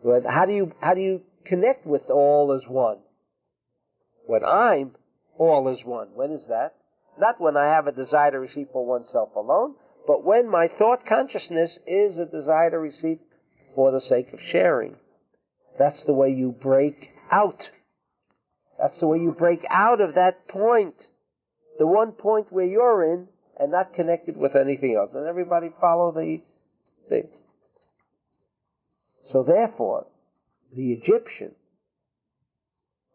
But how do you connect with all as one? When I'm all is one. When is that? Not when I have a desire to receive for oneself alone, but when my thought consciousness is a desire to receive for the sake of sharing. That's the way you break out. That's the way you break out of that point. The one point where you're in and not connected with anything else. And everybody follow the thing. So therefore, the Egyptian,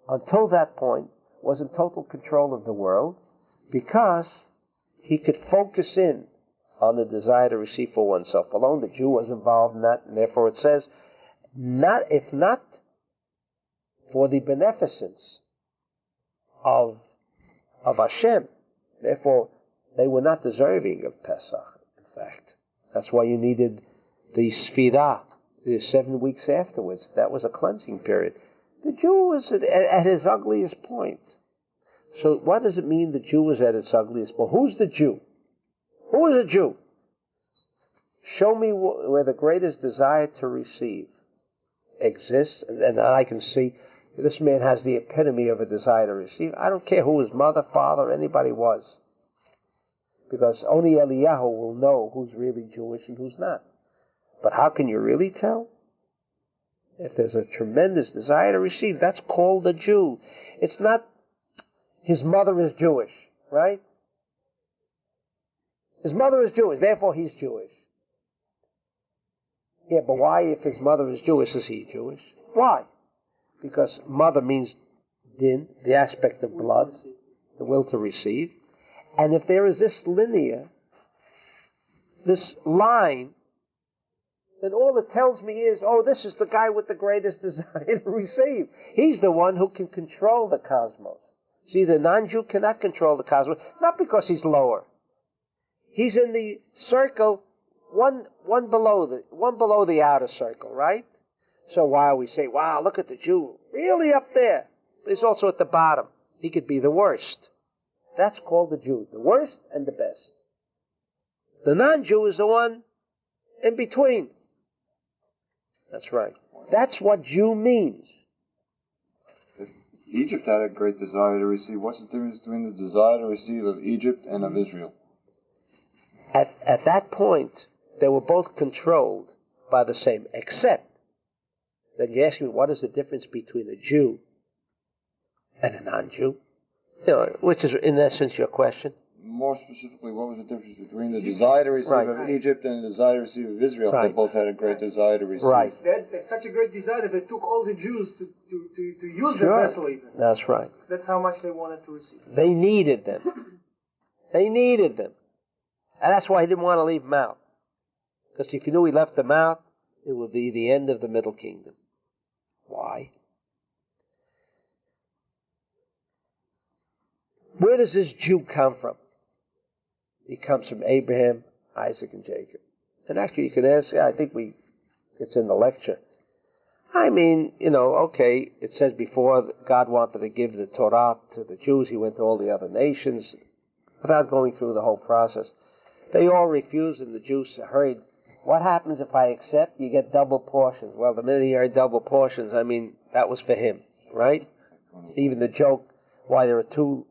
until that point, was in total control of the world because he could focus in on the desire to receive for oneself alone. The Jew was involved in that, and therefore it says, if not for the beneficence of Hashem, therefore they were not deserving of Pesach, in fact. That's why you needed the Sfirah, the 7 weeks afterwards. That was a cleansing period. The Jew was at his ugliest point. So what does it mean the Jew was at its ugliest point? Who's the Jew? Who is a Jew? Show me where the greatest desire to receive exists, and I can see this man has the epitome of a desire to receive. I don't care who his mother, father, anybody was, because only Eliyahu will know who's really Jewish and who's not. But how can you really tell? If there's a tremendous desire to receive, that's called a Jew. It's not his mother is Jewish, right? His mother is Jewish, therefore he's Jewish. Yeah, but why, if his mother is Jewish, is he Jewish? Why? Because mother means din, the aspect of blood, the will to receive. And if there is this linear, this line, then all it tells me is, oh, this is the guy with the greatest desire to receive. He's the one who can control the cosmos. See, the non-Jew cannot control the cosmos, not because he's lower. He's in the circle, one below the outer circle, right? So while we say, wow, look at the Jew, really up there, but he's also at the bottom. He could be the worst. That's called the Jew, the worst and the best. The non-Jew is the one in between. That's right. That's what Jew means. If Egypt had a great desire to receive, what's the difference between the desire to receive of Egypt and of Israel? At that point, they were both controlled by the same, except that you ask me, what is the difference between a Jew and a non-Jew? You know, which is, in essence, your question. More specifically, what was the difference between the desire to receive of Egypt and the desire to receive of Israel? If they both had a great desire to receive. Right. That's such a great desire that they took all the Jews to use their vessel even. That's right. That's how much they wanted to receive. They needed them. They needed them. And that's why he didn't want to leave them out. Because if he knew he left them out, it would be the end of the Middle Kingdom. Why? Where does this Jew come from? He comes from Abraham, Isaac, and Jacob. And actually, you can ask, I think it's in the lecture. I mean, okay, it says before that God wanted to give the Torah to the Jews, he went to all the other nations without going through the whole process. They all refused, and the Jews hurried. What happens if I accept? You get double portions. Well, the minute he heard double portions, I mean, that was for him, right? Even the joke, why there are two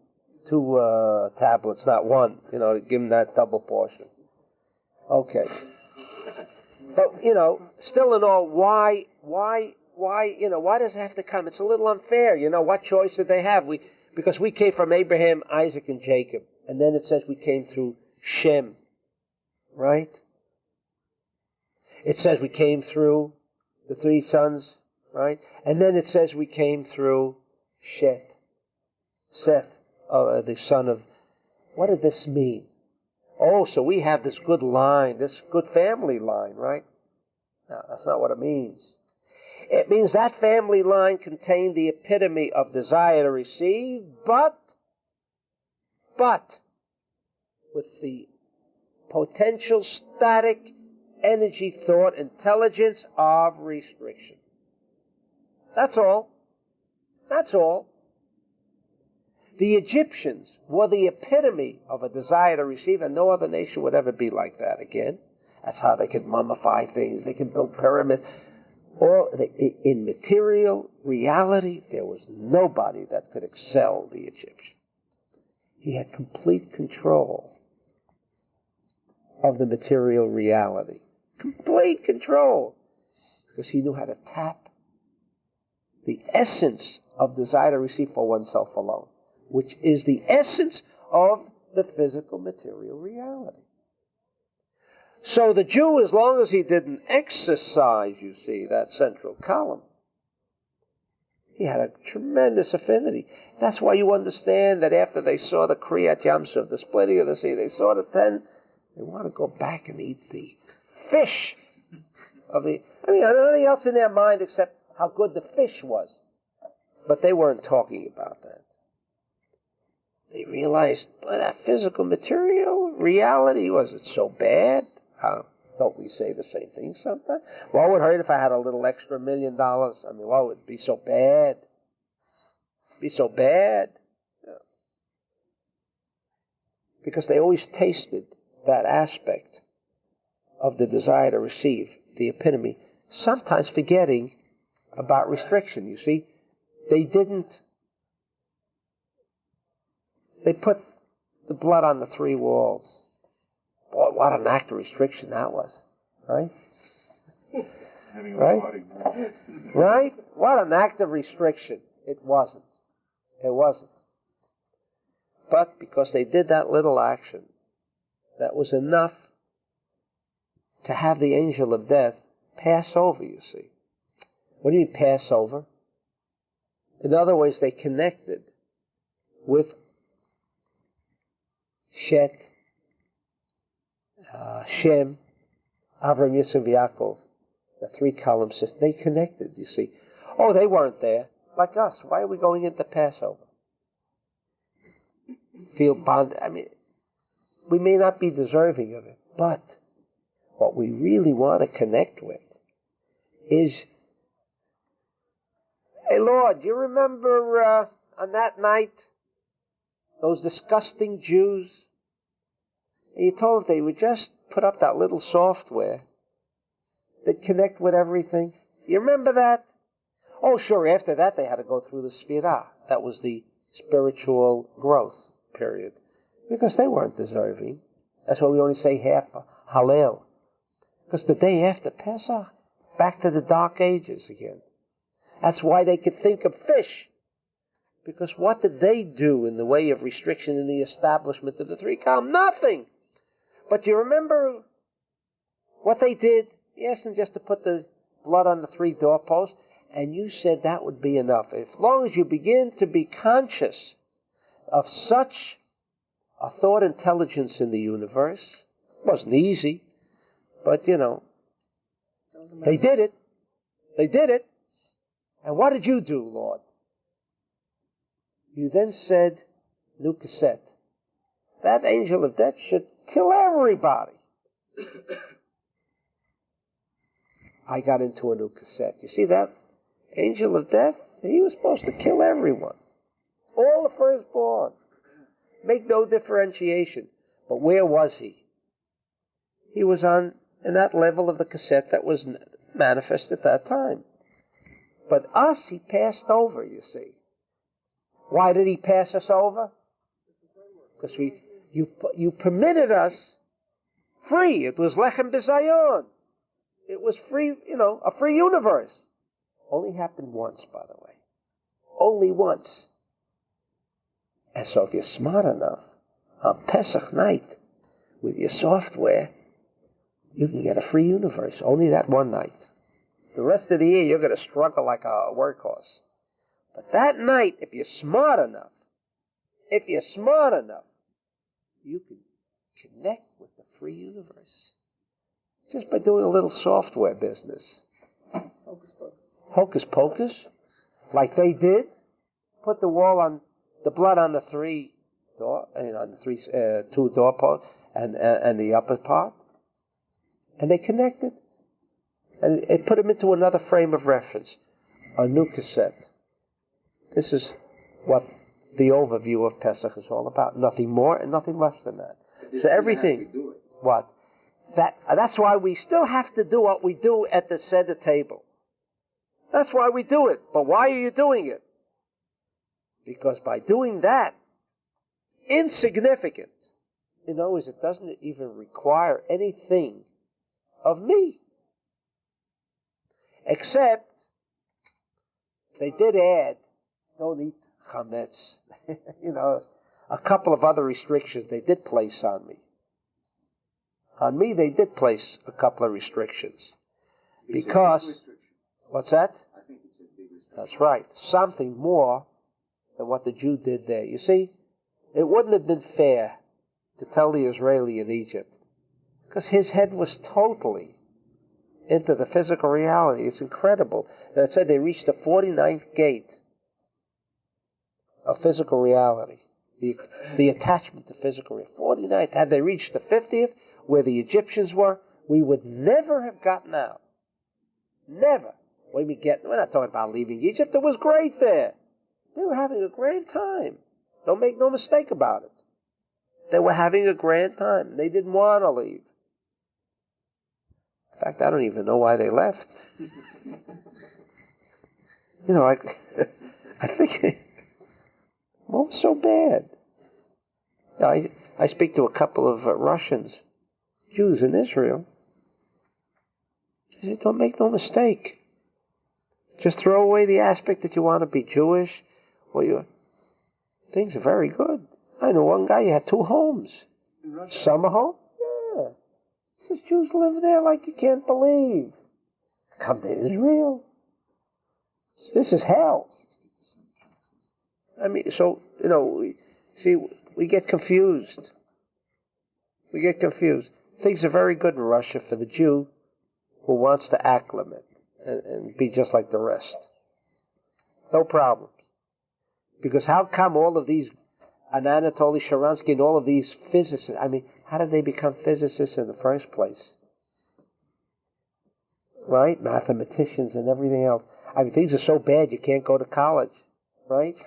tablets, not one, to give him that double portion. Okay. But, still in all, why, why does it have to come? It's a little unfair, what choice did they have? Because we came from Abraham, Isaac, and Jacob. And then it says we came through Shem, right? It says we came through the 3 sons, right? And then it says we came through Seth, the son of... What did this mean? Oh, so we have this good line, this good family line, right? No, that's not what it means. It means that family line contained the epitome of desire to receive, but with the potential static energy, thought, intelligence of restriction. That's all. That's all. The Egyptians were the epitome of a desire to receive, and no other nation would ever be like that again. That's how they could mummify things. They could build pyramids. In material reality, there was nobody that could excel the Egyptians. He had complete control of the material reality. Complete control. Because he knew how to tap the essence of desire to receive for oneself alone, which is the essence of the physical material reality. So the Jew, as long as he didn't exercise, you see, that central column, he had a tremendous affinity. That's why you understand that after they saw the Kriyat Yamsuf, the splitting of the sea, they saw the 10, they want to go back and eat the fish of the... I mean, nothing else in their mind except how good the fish was. But they weren't talking about that. They realized, boy, that physical material reality, was it so bad? Don't we say the same thing sometimes? What would hurt if I had a little extra $1 million? I mean, what would it be so bad? Be so bad? Yeah. Because they always tasted that aspect of the desire to receive, the epitome, sometimes forgetting about restriction. You see, they put the blood on the 3 walls. Boy, what an act of restriction that was, right? Right? Right? What an act of restriction. It wasn't. It wasn't. But because they did that little action, that was enough to have the angel of death pass over, you see. What do you mean pass over? In other words, they connected with Shet, Shem, Avram, Yitzchak, Yaakov, the 3-column system. They connected, you see. Oh, they weren't there. Like us. Why are we going into Passover? Feel bonded. I mean, we may not be deserving of it, but what we really want to connect with is, hey, Lord, do you remember on that night, those disgusting Jews? And you told them they would just put up that little software that connect with everything. You remember that? Oh, sure, after that they had to go through the Sfirah. That was the spiritual growth period. Because they weren't deserving. That's why we only say half Hallel. Because the day after Pesach, back to the Dark Ages again. That's why they could think of fish. Because what did they do in the way of restriction in the establishment of the 3 column? Nothing! But you remember what they did? You asked them just to put the blood on the 3 doorposts, and you said that would be enough. As long as you begin to be conscious of such a thought intelligence in the universe, it wasn't easy, but you know, they did it. They did it. And what did you do, Lord? You then said, new cassette, that angel of death should kill everybody. I got into a new cassette. You see that angel of death? He was supposed to kill everyone. All the firstborn. Make no differentiation. But where was he? He was in that level of the cassette that was manifest at that time. But us, he passed over, you see. Why did he pass us over? Because you permitted us free. It was Lechem B'Zayon. It was free, a free universe. Only happened once, by the way. Only once. And so if you're smart enough, on Pesach night, with your software, you can get a free universe. Only that one night. The rest of the year, you're going to struggle like a workhorse. But that night, if you're smart enough, you can connect with the free universe. Just by doing a little software business. Hocus pocus. Like they did. Put the blood on the 3 door, on the 2 doorposts and the upper part. And they connected. And it put them into another frame of reference. A new cassette. This is what the overview of Pesach is all about. Nothing more and nothing less than that. So everything. What? That's why we still have to do what we do at the Seder table. That's why we do it. But why are you doing it? Because by doing that, insignificant. In other words, it doesn't even require anything of me. Except, they did add, don't eat chametz. A couple of other restrictions they did place on me. On me, they did place a couple of restrictions. Because, what's that? I think it's a big restriction. That's right. Something more than what the Jew did there. You see, it wouldn't have been fair to tell the Israeli in Egypt, because his head was totally into the physical reality. It's incredible. And it said they reached the 49th gate of physical reality. The attachment to physical reality. 49th. Had they reached the 50th, where the Egyptians were, we would never have gotten out. Never. We're not talking about leaving Egypt. It was great there. They were having a grand time. Don't make no mistake about it. They were having a grand time. They didn't want to leave. In fact, I don't even know why they left. I think, what was so bad? I speak to a couple of Russians, Jews in Israel. They said, don't make no mistake. Just throw away the aspect that you want to be Jewish. Things are very good. I know one guy, he had 2 homes. Summer home? Yeah. He says, Jews live there like you can't believe. Come to Israel. This is hell. I mean, so, we get confused. Things are very good in Russia for the Jew who wants to acclimate and be just like the rest. No problem. Because how come all of these, Anatoly Sharansky and all of these physicists, how did they become physicists in the first place? Right? Mathematicians and everything else. Things are so bad you can't go to college. Right?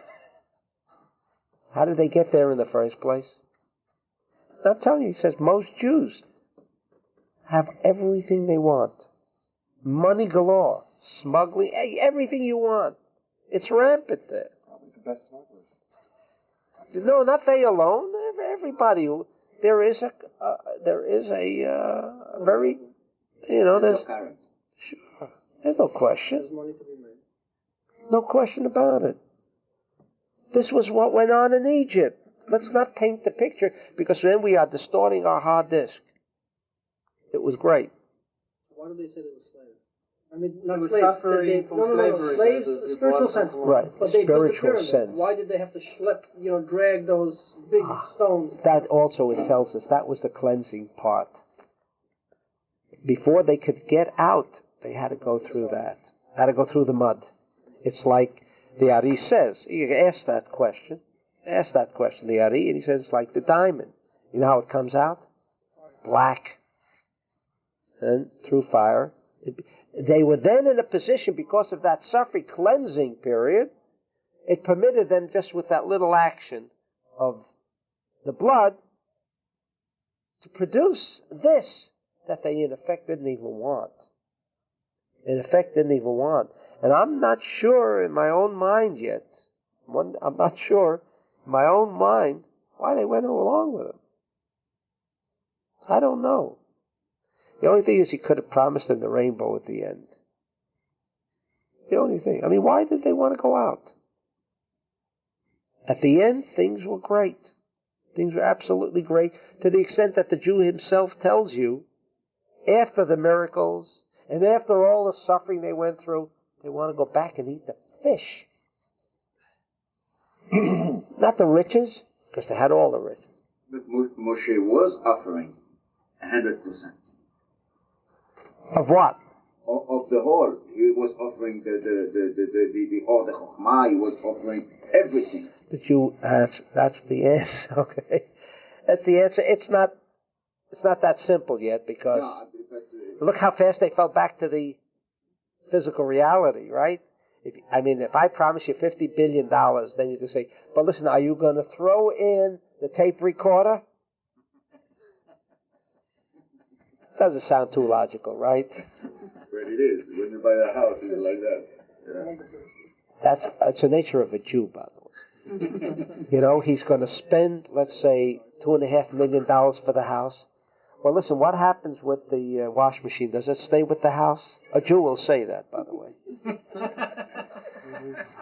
How did they get there in the first place? I'm telling you, he says most Jews have everything they want. Money galore, smuggling, everything you want. It's rampant there. Probably the best smugglers. No, not they alone. Everybody. There is a very, there's sure. There's no question. There's money to be made. No question about it. This was what went on in Egypt. Let's not paint the picture, because then we are distorting our hard disk. It was great. Why do they say they were slaves? Not They were slaves. suffering from slavery. Slaves, There's spiritual one sense. Right, But they built the spiritual pyramid. sense. Why did they have to drag those big stones? That also, it tells us, that was the cleansing part. Before they could get out, they had to go through that. Had to go through the mud. It's like the Ari says. You ask that question, the Ari, and he says it's like the diamond. You know how it comes out? Black. And through fire. They were then in a position, because of that suffering cleansing period, it permitted them, just with that little action of the blood, to produce this that they in effect didn't even want. And I'm not sure in my own mind yet, why they went along with him. I don't know. The only thing is, he could have promised them the rainbow at the end. The only thing. Why did they want to go out? At the end, things were great. Things were absolutely great, to the extent that the Jew himself tells you, after the miracles, and after all the suffering they went through, they want to go back and eat the fish. Not the riches, because they had all the riches. But Moshe was offering 100%. Of what? Of the whole. He was offering the Or, the Chokhmah, he was offering everything. The Jew, that's the answer, okay? That's the answer. It's not that simple yet, because look how fast they fell back to the physical reality, right? If I promise you $50 billion, then you can say, but listen, are you going to throw in the tape recorder? Doesn't sound too logical, right? But it is. When you buy a house, it's like that. Yeah. That's the nature of a Jew, by the way. You know, he's going to spend, let's say, $2.5 million for the house. Well, listen, what happens with the wash machine? Does it stay with the house? A Jew will say that, by the way.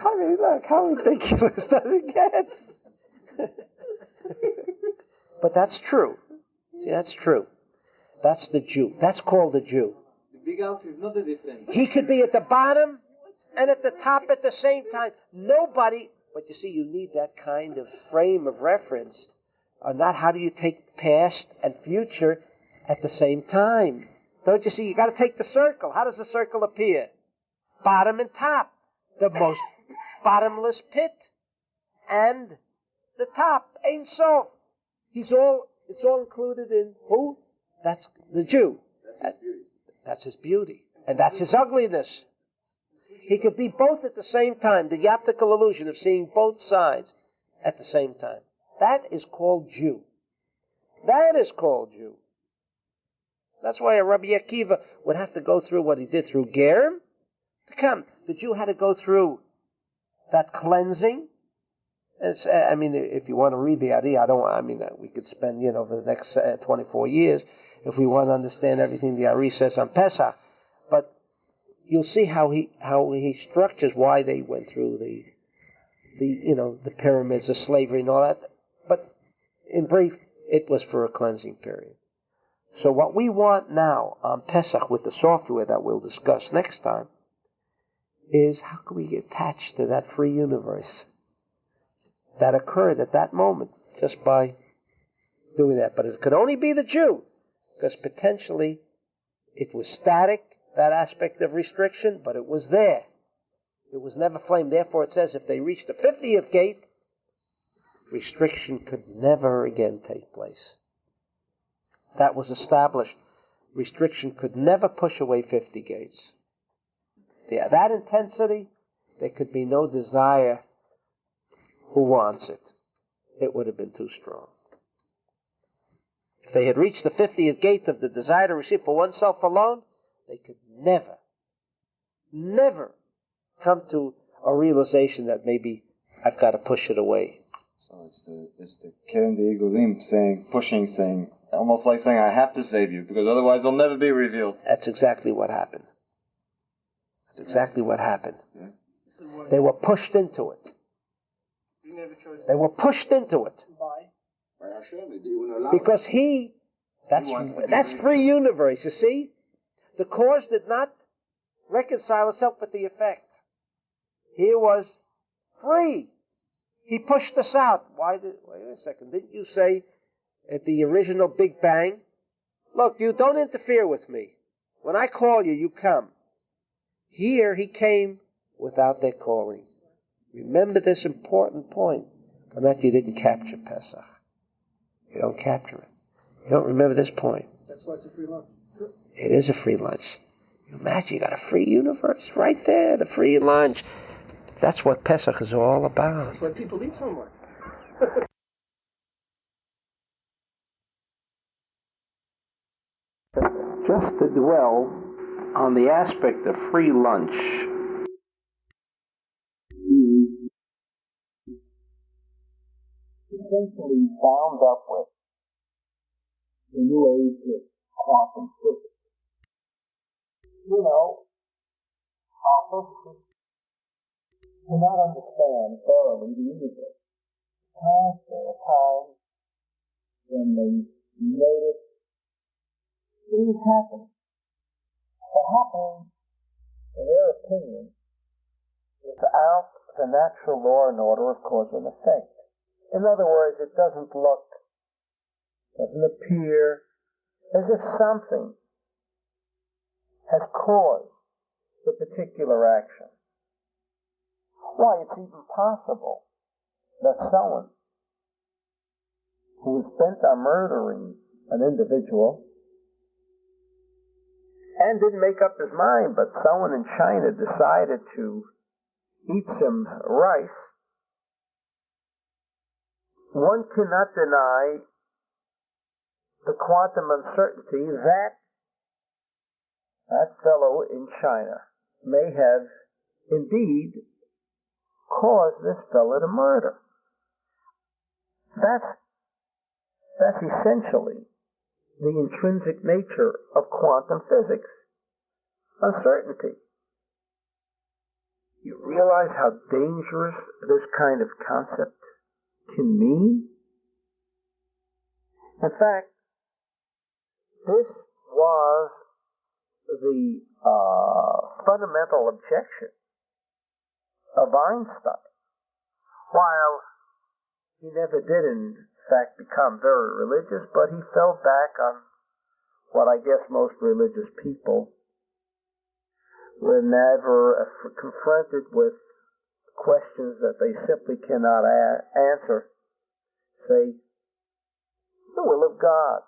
I mean, look, how ridiculous does it get? But that's true. See, that's true. That's the Jew. That's called the Jew. The big house is not the difference. He could be at the bottom and at the top at the same time. Nobody, but you see, you need that kind of frame of reference. Or not how do you take past and future at the same time? Don't you see? You got to take the circle. How does the circle appear? Bottom and top. The most bottomless pit. And the top, Ein Sof. It's all included in who? That's the Jew. That's his beauty. That's his beauty. And that's his ugliness. He could be both at the same time. The optical illusion of seeing both sides at the same time. That is called Jew. That is called Jew. That's why a Rabbi Akiva would have to go through what he did through Gerim to come. The Jew had to go through that cleansing. It's, I mean, if you want to read the Ari, we could spend, for the next 24 years if we want to understand everything the Ari says on Pesach. But you'll see how he structures why they went through the pyramids, the slavery and all that. But in brief, it was for a cleansing period. So what we want now on Pesach with the software that we'll discuss next time is how can we get attached to that free universe that occurred at that moment just by doing that. But it could only be the Jew, because potentially it was static, that aspect of restriction, but it was there. It was never flamed. Therefore, it says if they reached the 50th gate, restriction could never again take place. That was established. Restriction could never push away 50 gates. That intensity, there could be no desire who wants it. It would have been too strong. If they had reached the 50th gate of the desire to receive for oneself alone, they could never come to a realization that maybe I've got to push it away. So it's the Kerem de Igulim saying, almost like saying, I have to save you, because otherwise it'll never be revealed. That's exactly what happened. That's exactly what happened. Yeah. They were pushed into it. They were pushed into it. By Hashem, they didn't allow it. Because that's free universe, you see? The cause did not reconcile itself with the effect. He was free. He pushed us out. Wait a second, didn't you say at the original Big Bang, look, you don't interfere with me. When I call you, you come. Here he came without their calling. Remember this important point, and that you didn't capture Pesach. You don't capture it. You don't remember this point. That's why it's a free lunch. It is a free lunch. You imagine you got a free universe right there, the free lunch. That's what Pesach is all about. That's why people eat so much. Just to dwell on the aspect of free lunch. Essentially bound up with the new age of quantum physics. Our physicists cannot understand thoroughly the universe. There are times when they notice things happen. What happens, in their opinion, without the natural law and order of cause and effect. In other words, it doesn't appear as if something has caused the particular action. Why, it's even possible that someone who is bent on murdering an individual and didn't make up his mind, but someone in China decided to eat some rice, one cannot deny the quantum uncertainty that that fellow in China may have indeed caused this fellow to murder. That's essentially the intrinsic nature of quantum physics. Uncertainty. You realize how dangerous this kind of concept can mean? In fact, this was the fundamental objection of Einstein. While he never did, in fact, become very religious, but he fell back on what I guess most religious people, whenever confronted with questions that they simply cannot answer, say, the will of God.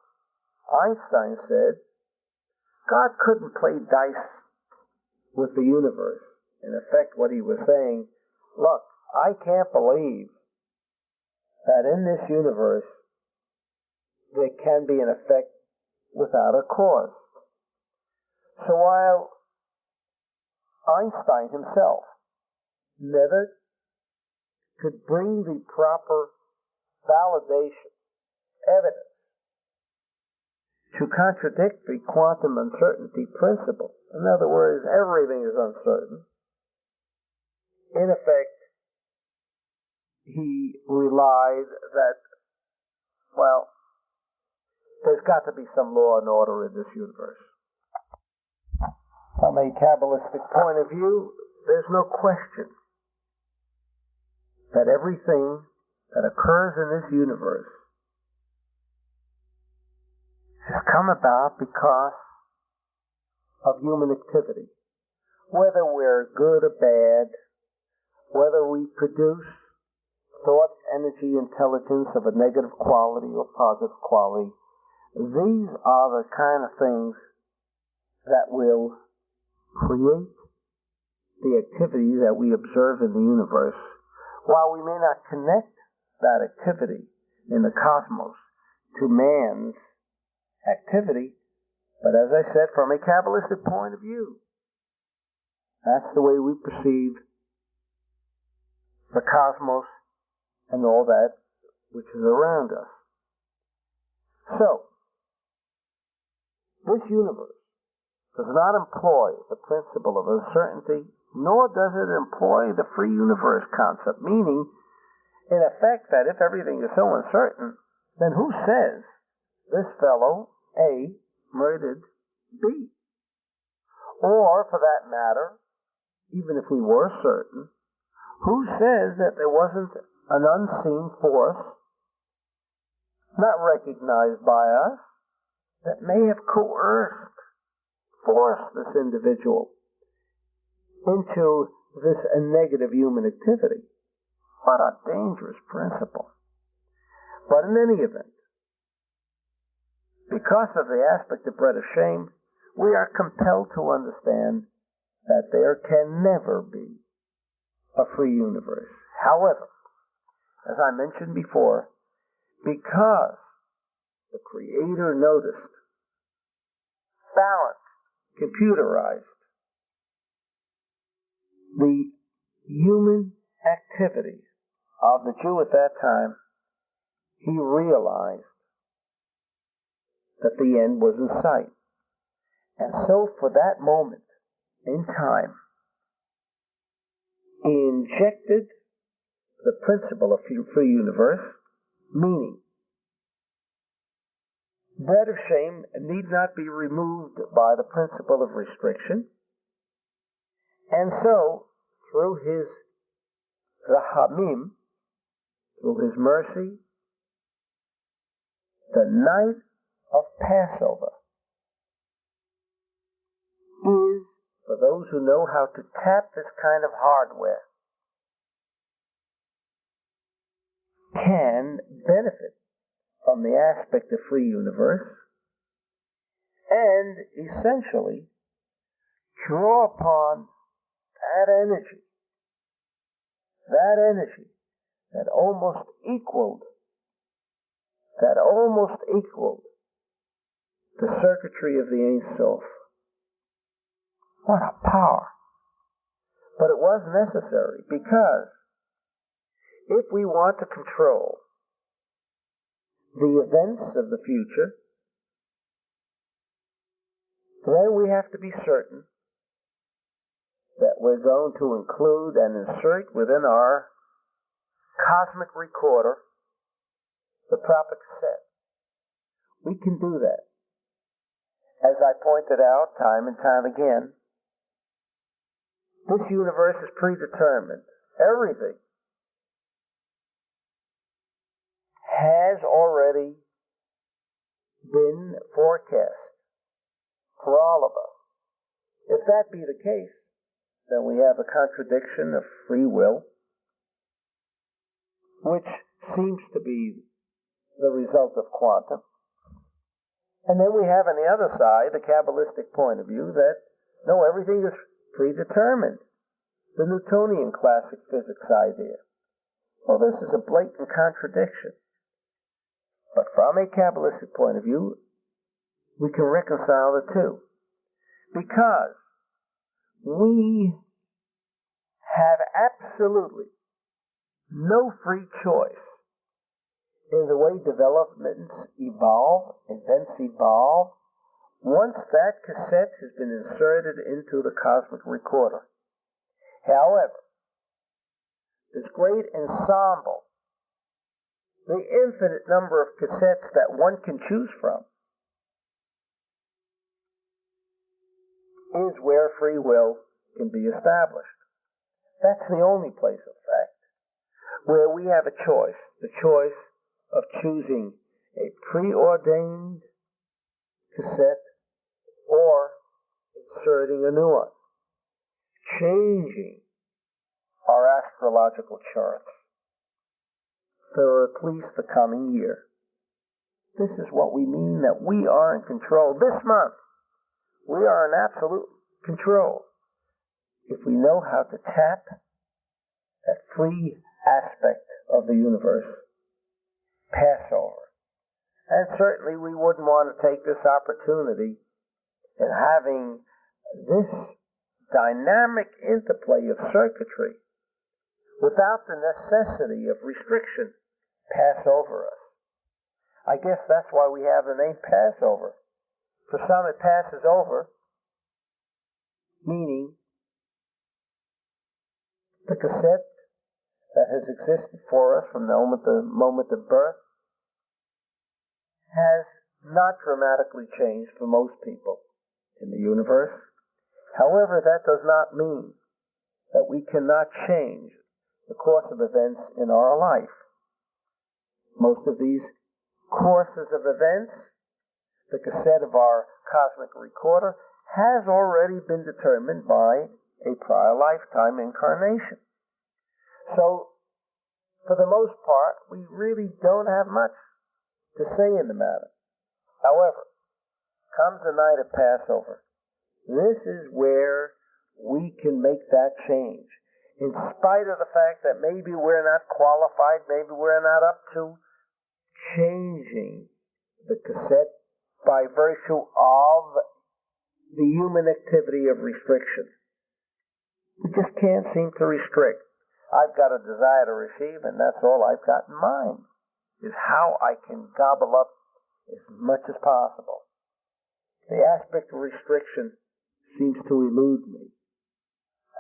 Einstein said, God couldn't play dice with the universe. In effect, what he was saying, look, I can't believe that in this universe there can be an effect without a cause. So while Einstein himself never could bring the proper validation, evidence, to contradict the quantum uncertainty principle, in other words, everything is uncertain, in effect, he relied that, well, there's got to be some law and order in this universe. From a Kabbalistic point of view, there's no question that everything that occurs in this universe has come about because of human activity. Whether we're good or bad, whether we produce thought, energy, intelligence of a negative quality or positive quality, these are the kind of things that will create the activity that we observe in the universe. While we may not connect that activity in the cosmos to man's activity, but as I said, from a Kabbalistic point of view, that's the way we perceive the cosmos and all that which is around us. So, this universe does not employ the principle of uncertainty, nor does it employ the free universe concept, meaning, in effect, that if everything is so uncertain, then who says this fellow, A, murdered B? Or, for that matter, even if we were certain, who says that there wasn't an unseen force, not recognized by us, that may have forced this individual into this negative human activity? What a dangerous principle. But in any event, because of the aspect of bread of shame, we are compelled to understand that there can never be a free universe. However, as I mentioned before, because the Creator noticed, balanced, computerized the human activity of the Jew at that time, he realized that the end was in sight. And so for that moment in time, he injected the principle of free universe, meaning bread of shame need not be removed by the principle of restriction. And so, through his rahamim, through his mercy, the night of Passover is, for those who know how to tap this kind of hardware, can benefit from the aspect of free universe and essentially draw upon that energy that almost equaled the circuitry of the Ein Sof. What a power! But it was necessary, because if we want to control the events of the future, then we have to be certain that we're going to include and insert within our cosmic recorder the proper cassette. We can do that. As I pointed out time and time again, this universe is predetermined. Everything has already been forecast for all of us. If that be the case, then we have a contradiction of free will, which seems to be the result of quantum. And then we have on the other side the Kabbalistic point of view that, no, everything is predetermined. The Newtonian classic physics idea. Well, this is a blatant contradiction. But from a Kabbalistic point of view, we can reconcile the two. Because we have absolutely no free choice in the way developments evolve, events evolve, once that cassette has been inserted into the cosmic recorder. However, this great ensemble, the infinite number of cassettes that one can choose from, is where free will can be established. That's the only place, in fact, where we have a choice, the choice of choosing a preordained cassette or inserting a new one, changing our astrological charts for at least the coming year. This is what we mean that we are in control. This month, we are in absolute control if we know how to tap that free aspect of the universe, Passover. And certainly we wouldn't want to take this opportunity in having this dynamic interplay of circuitry without the necessity of restriction pass over us. I guess that's why we have the name Passover. For some it passes over, meaning the cassette that has existed for us from the moment of birth has not dramatically changed for most people in the universe. However, that does not mean that we cannot change the course of events in our life. Most of these courses of events, the cassette of our cosmic recorder, has already been determined by a prior lifetime incarnation. So, for the most part, we really don't have much to say in the matter. However, comes the night of Passover. This is where we can make that change. In spite of the fact that maybe we're not qualified, maybe we're not up to changing the cassette by virtue of the human activity of restriction. We just can't seem to restrict. I've got a desire to receive, and that's all I've got in mind, is how I can gobble up as much as possible. The aspect of restriction seems to elude me.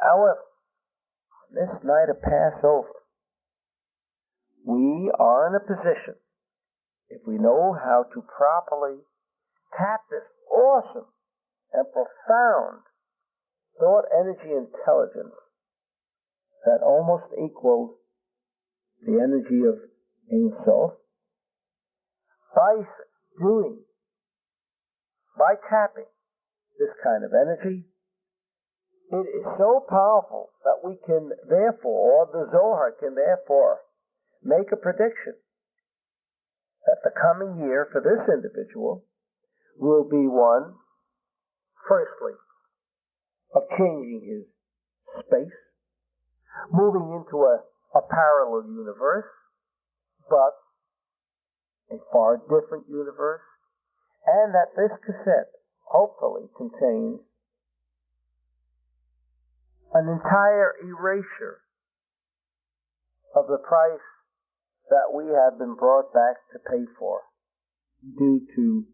However, on this night of Passover, we are in a position, if we know how to properly tap this awesome and profound thought, energy, intelligence that almost equals the energy of Ein Sof, by tapping this kind of energy, it is so powerful that we can therefore, or the Zohar can therefore, make a prediction that the coming year for this individual will be one, firstly, of changing his space, moving into a parallel universe, but a far different universe, and that this cassette hopefully contains an entire erasure of the price that we have been brought back to pay for due to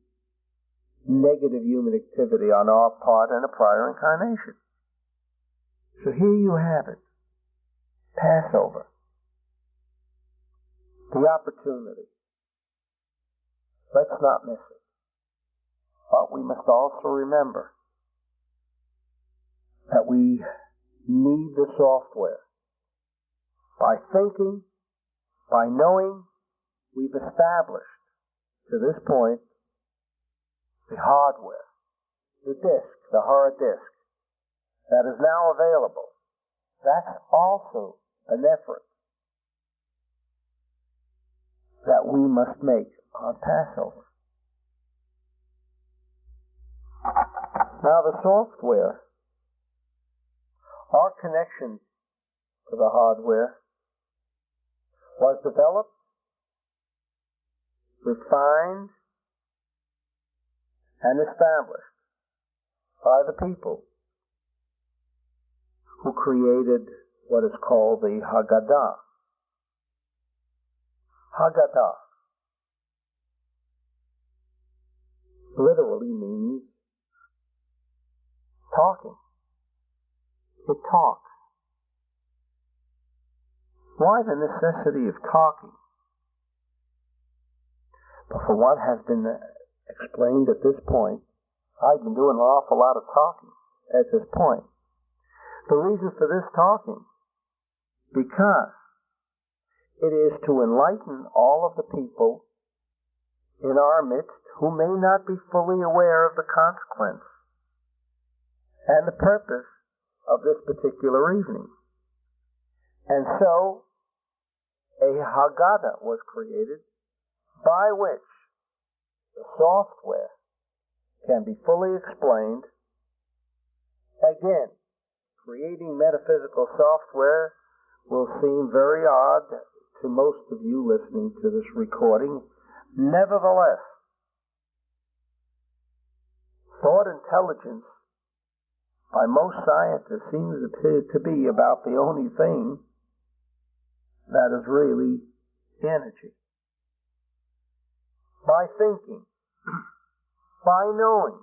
negative human activity on our part in a prior incarnation. So here you have it. Passover. The opportunity. Let's not miss it. But we must also remember that we need the software. By thinking, by knowing, we've established to this point the hardware, the disk, the hard disk, that is now available. That's also an effort that we must make on Passover. Now the software, our connection to the hardware, was developed, refined, and established by the people who created what is called the Haggadah. Haggadah literally means talking. It talks. Why the necessity of talking? But for what has been explained at this point, I've been doing an awful lot of talking at this point. The reason for this talking, because it is to enlighten all of the people in our midst who may not be fully aware of the consequence and the purpose of this particular evening. And so, a Haggadah was created by which the software can be fully explained. Again, creating metaphysical software will seem very odd to most of you listening to this recording. Nevertheless, thought intelligence by most scientists seems to be about the only thing that is really energy. By thinking, by knowing,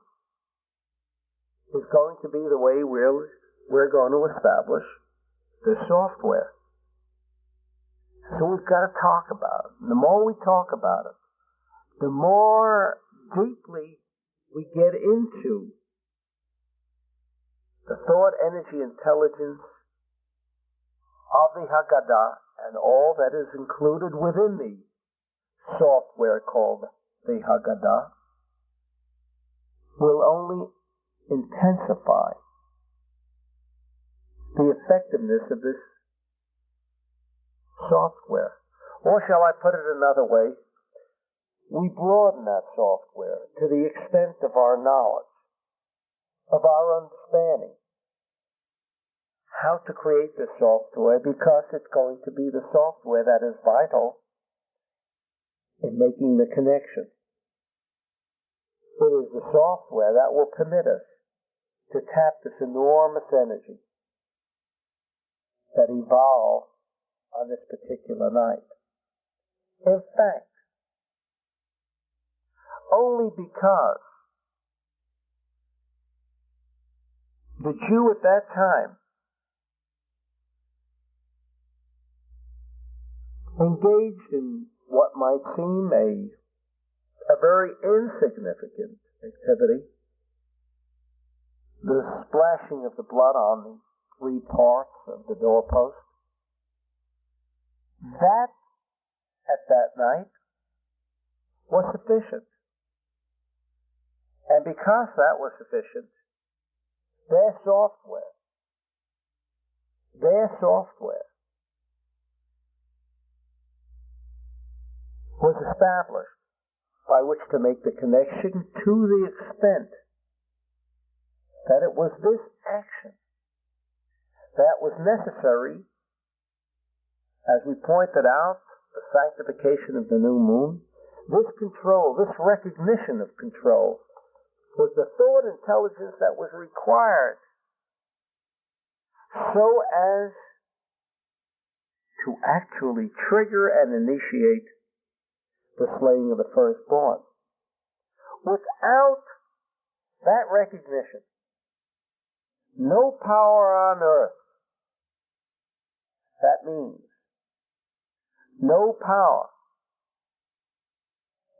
is going to be the way we're going to establish the software. So we've got to talk about it. And the more we talk about it, the more deeply we get into the thought, energy, intelligence of the Haggadah and all that is included within the software called the Haggadah will only intensify the effectiveness of this software. Or shall I put it another way? We broaden that software to the extent of our knowledge, of our understanding, how to create this software, because it's going to be the software that is vital in making the connection. It is the software that will permit us to tap this enormous energy that evolved on this particular night. In fact, only because the Jew at that time engaged in what might seem a very insignificant activity, the splashing of the blood on the 3 parts of the doorpost, that at that night was sufficient. And because that was sufficient, their software was established by which to make the connection to the extent that it was this action that was necessary, as we pointed out, the sanctification of the new moon. This control, this recognition of control, was the thought intelligence that was required so as to actually trigger and initiate the slaying of the firstborn. Without that recognition, no power on earth, that means no power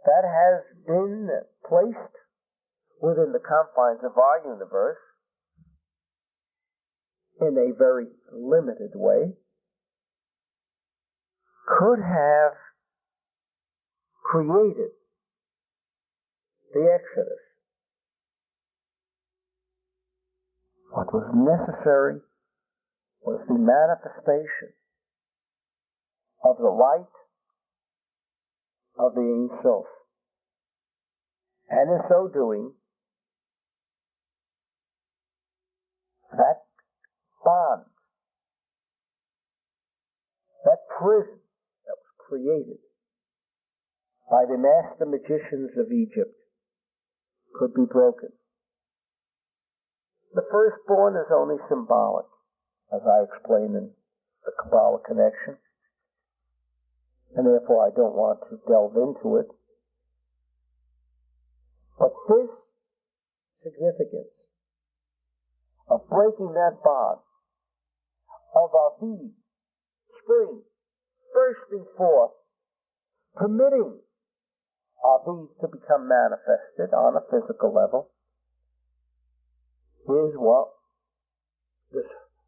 that has been placed within the confines of our universe in a very limited way could have created the Exodus. What was necessary was the manifestation of the light of the Ein Sof. And in so doing, that bond, that prison that was created by the master magicians of Egypt could be broken. The firstborn is only symbolic, as I explained in the Kabbalah connection, and therefore I don't want to delve into it. But this significance of breaking that bond, of Aviv, spring, bursting forth, permitting Aviv to become manifested on a physical level, is what this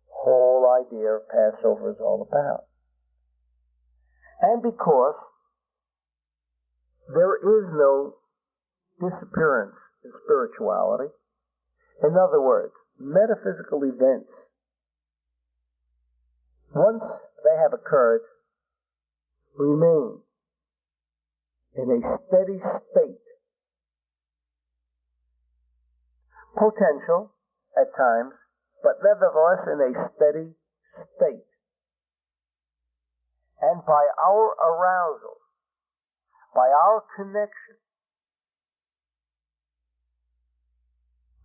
whole idea of Passover is all about. And because there is no disappearance in spirituality, in other words, metaphysical events, once they have occurred, remain in a steady state, potential at times, but nevertheless in a steady state. And by our arousal, by our connection,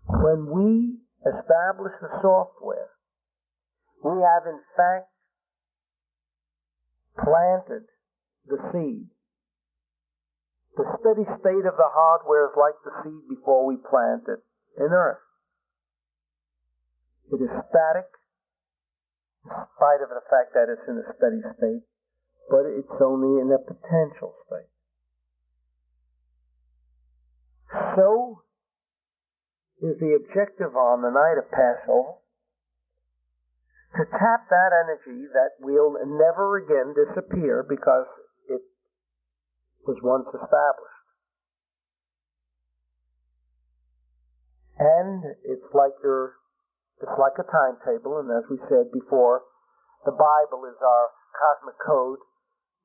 when we establish the software, we have in fact planted the seed. The steady state of the hardware is like the seed before we plant it in earth. It is static, in spite of the fact that it's in a steady state, but it's only in a potential state. So is the objective on the night of Passover to tap that energy that will never again disappear because it was once established. And it's like a timetable, and as we said before, the Bible is our cosmic code,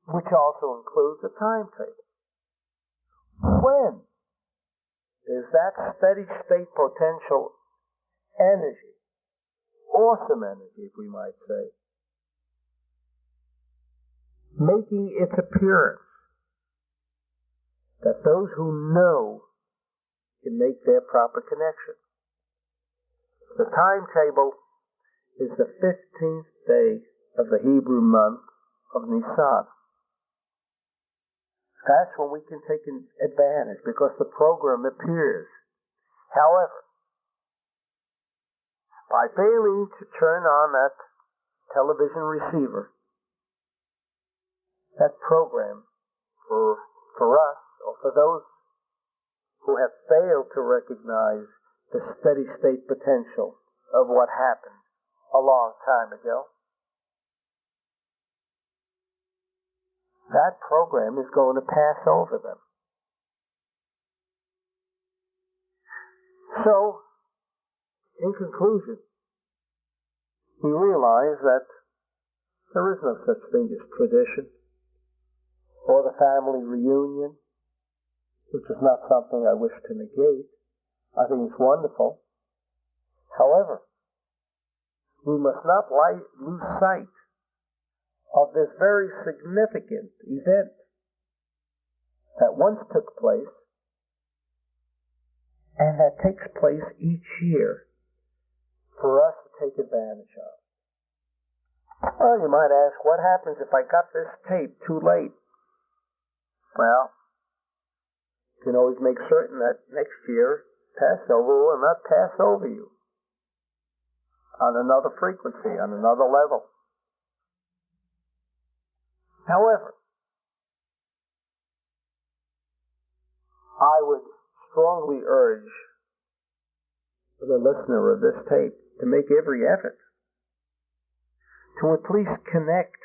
which also includes a timetable. When is that steady state potential energy, awesome energy, if we might say, making its appearance, that those who know can make their proper connection? The timetable is the 15th day of the Hebrew month of Nisan. That's when we can take an advantage because the program appears. However, by failing to turn on that television receiver, that program for us, or for those who have failed to recognize the steady state potential of what happened a long time ago, that program is going to pass over them. So, in conclusion, we realize that there is no such thing as tradition or the family reunion, which is not something I wish to negate. I think it's wonderful. However, we must not lose sight of this very significant event that once took place and that takes place each year for us to take advantage of. Well, you might ask, what happens if I got this tape too late? Well, you can always make certain that next year Passover will not pass over you on another frequency, on another level. However, I would strongly urge the listener of this tape to make every effort to at least connect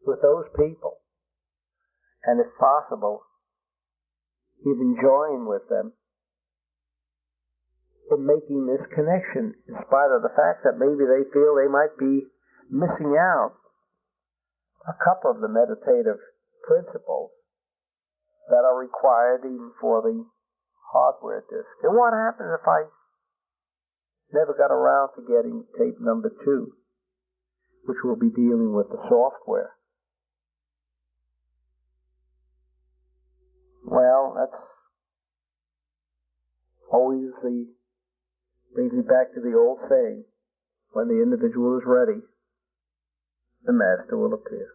with those people, and if possible, even join with them in making this connection, in spite of the fact that maybe they feel they might be missing out a couple of the meditative principles that are required even for the hardware disk. And what happens if I never got around to getting tape number 2, which will be dealing with the software? Well, that's always brings me back to the old saying, when the individual is ready, the master will appear.